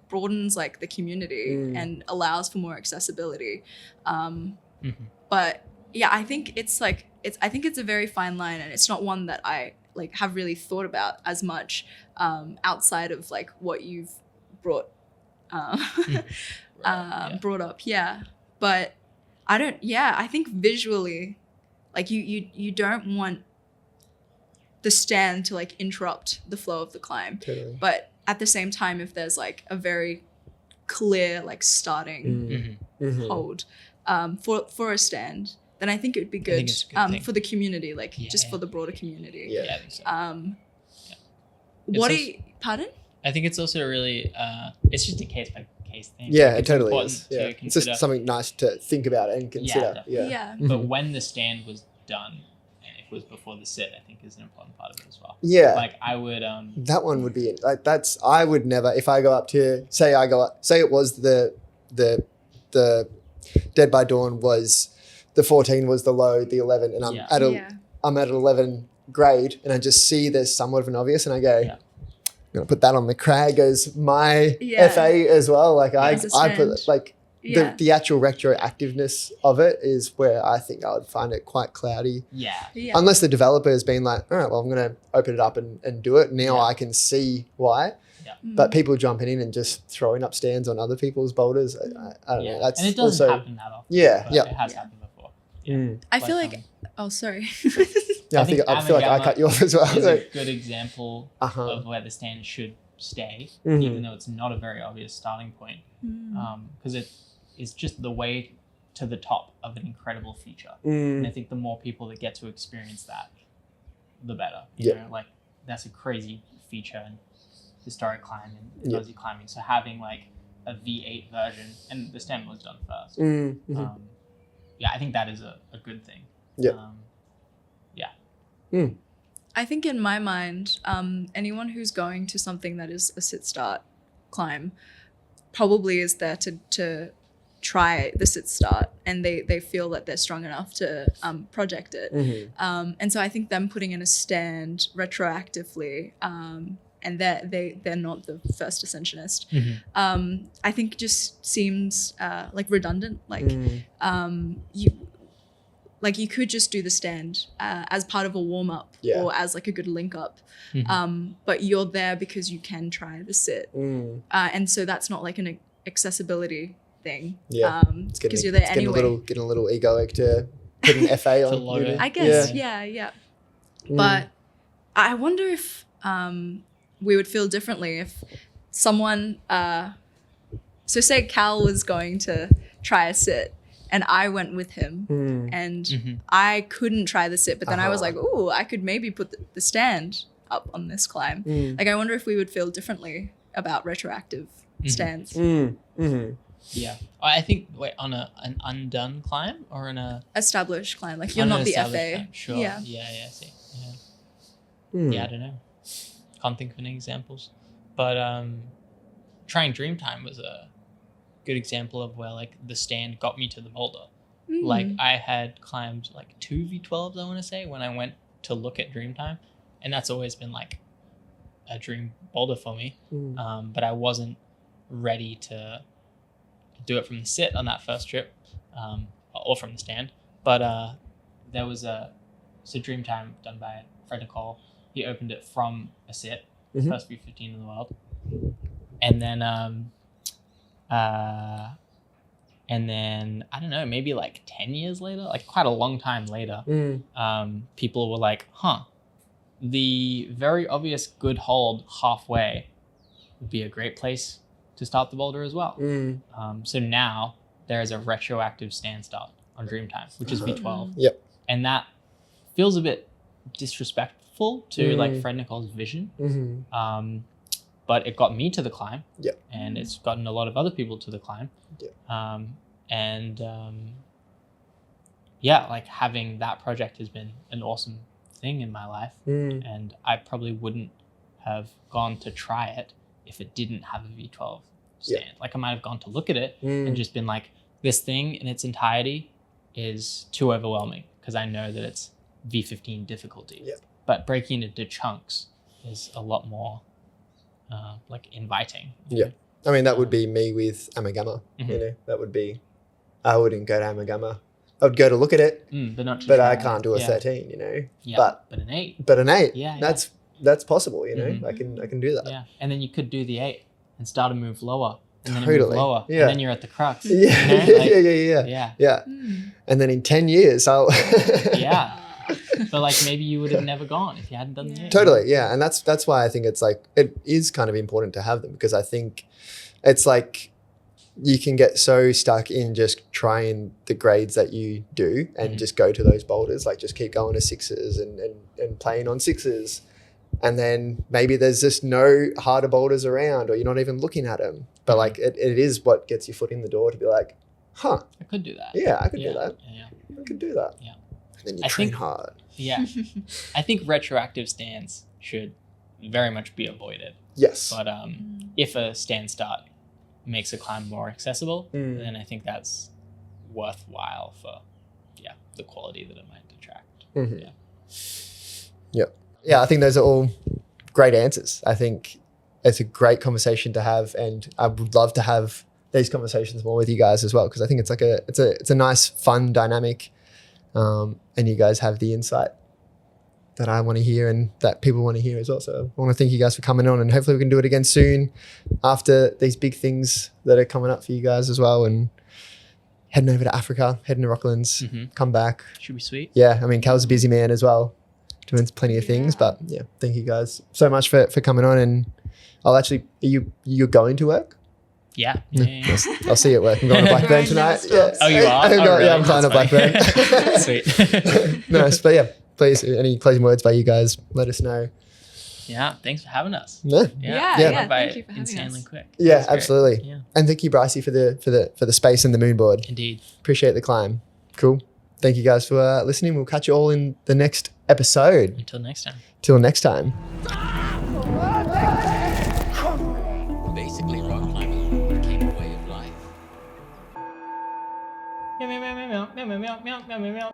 broadens like the community and allows for more accessibility. But yeah, I think it's a very fine line, and it's not one that I like have really thought about as much outside of like what you've brought brought up. Yeah, but I think visually, like you don't want the stand to like interrupt the flow of the climb. Totally. But at the same time, if there's like a very clear like starting hold for a stand, then I think it would be good, it's a good thing. for the community, like just Yeah. for the broader community. Yeah. Yeah, I think so. What It's do you, pardon? I think it's also really, it's just a case by case thing. Yeah, Like, it it's totally important is. to Yeah. It's consider. just something nice to think about and consider. Yeah. Yeah. But when the stand was done, and it was before the sit, I think is an important part of it as well. Yeah. Like I would, That one would be like that's. I would never if I go up to say it was the Dead by Dawn was the 14 was the low, the 11, and I'm Yeah. I'm at an 11 grade, and I just see there's somewhat of an obvious, and I go, Yeah. I'm gonna put that on the crag as my Yeah. FA as well. Like As a I put stand. like Yeah. the actual retroactiveness of it is where I think I would find it quite cloudy. yeah, Yeah. Unless the developer has been like, all right, well, I'm going to open it up and do it. Now Yeah. I can see why. But people jumping in and just throwing up stands on other people's boulders, I don't know. That's and it doesn't also, happen that often. Yeah, but yeah. it has happened before. Yeah. I feel like, oh, sorry. Yeah, I I think feel like I Amagama cut you off as well. Is a good example Uh-huh. of where the stand should stay, Mhm. even though it's not a very obvious starting point, because it is just the way to the top of an incredible feature. And I think the more people that get to experience that, the better. You Yeah. know, like that's a crazy feature in historic climbing and Yeah. cozy climbing. So having like a V8 version, and the stand was done first. Yeah, I think that is a good thing. Yeah. I think in my mind, anyone who's going to something that is a sit start climb probably is there to try the sit start, and they feel that they're strong enough to project it. And so I think them putting in a stand retroactively, and they're not the first ascensionist, I think just seems like redundant. Like you could just do the stand as part of a warm up Yeah. or as like a good link up, but you're there because you can try the sit, and so that's not like an accessibility thing. Yeah. It's because you're there anyway. Getting a little egoic to put an FA To on. load it. I guess, yeah. But I wonder if we would feel differently if someone, so say Cal was going to try a sit and I went with him and I couldn't try the sit, but then I was like, ooh, I could maybe put the stand up on this climb. Like, I wonder if we would feel differently about retroactive stands. Yeah, I think on an undone climb or in a Established climb, like you're not the unestablished FA. climb. Sure. Yeah. Yeah. I see. Yeah, I don't know. Can't think of any examples, but trying Dreamtime was a good example of where like the stand got me to the boulder. Like I had climbed like 2 V12s, I want to say, when I went to look at Dreamtime, and that's always been like a dream boulder for me. But I wasn't ready to do it from the sit on that first trip, or from the stand. But there was so Dreamtime done by Fred Nicole. He opened it from a sit, first V15 in the world, and then I don't know, maybe like 10 years later, like quite a long time later, people were like, the very obvious good hold halfway would be a great place to start the boulder as well. So now there is a retroactive stand start on Dreamtime, which is V12. Yep. And that feels a bit disrespectful to like Fred Nicole's vision. But it got me to the climb. Yep. And it's gotten a lot of other people to the climb. Yep. Yeah, like having that project has been an awesome thing in my life. And I probably wouldn't have gone to try it if it didn't have a V12 stand. Yeah. Like I might have gone to look at it and just been like, this thing in its entirety is too overwhelming because I know that it's V15 difficulty. Yeah. But breaking it into chunks is a lot more like inviting. Yeah. I mean, that would be me with Amagama. You know, that would be, I wouldn't go to Amagama. I would go to look at it, but I can't do a 13, you know. Yeah, but an 8. But an 8. Yeah, that's possible, you know. I can do that. Yeah, and then you could do the 8 and start to move lower, and then Totally. move lower, Yeah. and then you're at the crux. Yeah, you know? Like, yeah. And then in 10 years, I'll. Yeah. But like maybe you would have never gone if you hadn't done the 8. Totally, yeah, and that's why I think it's like it is kind of important to have them, because I think it's like you can get so stuck in just trying the grades that you do and just go to those boulders, like just keep going to 6s and playing on 6s, and then maybe there's just no harder boulders around, or you're not even looking at them. But like it is what gets your foot in the door to be like, I could do that. Yeah, I could do that. Yeah. I could do that. Yeah. And then you I train think- hard. Yeah. I think retroactive stands should very much be avoided. Yes. But if a stand start makes a climb more accessible, then I think that's worthwhile for the quality that it might attract. Yeah, I think those are all great answers. I think it's a great conversation to have, and I would love to have these conversations more with you guys as well, because I think it's like it's a nice, fun dynamic, and you guys have the insight that I want to hear and that people want to hear as well. So I want to thank you guys for coming on, and hopefully we can do it again soon after these big things that are coming up for you guys as well, and heading over to Africa, heading to Rocklands, come back. Should be sweet. Yeah, I mean, Cal's a busy man as well, doing plenty of things, but yeah, thank you guys so much for coming on. And I'll actually, you're going to work? Yeah. I'll see you at work. I'm going to Blackburn tonight. Yeah. Oh, you are? Yeah, I'm flying to Blackburn. Sweet. Nice, but yeah, please, any closing words by you guys, let us know. Yeah, thanks for having us. Yeah, Yeah, By thank you for having insanely us. quick. yeah, That's great. absolutely. Yeah. And thank you, Brycey, for the space and the moon board. Indeed. Appreciate the climb. Cool. Thank you guys for listening. We'll catch you all in the next episode. Until next time. Till next time. Basically, rock climbing became a way of life. Meow, meow, meow, meow, meow, meow, meow, meow, meow, meow.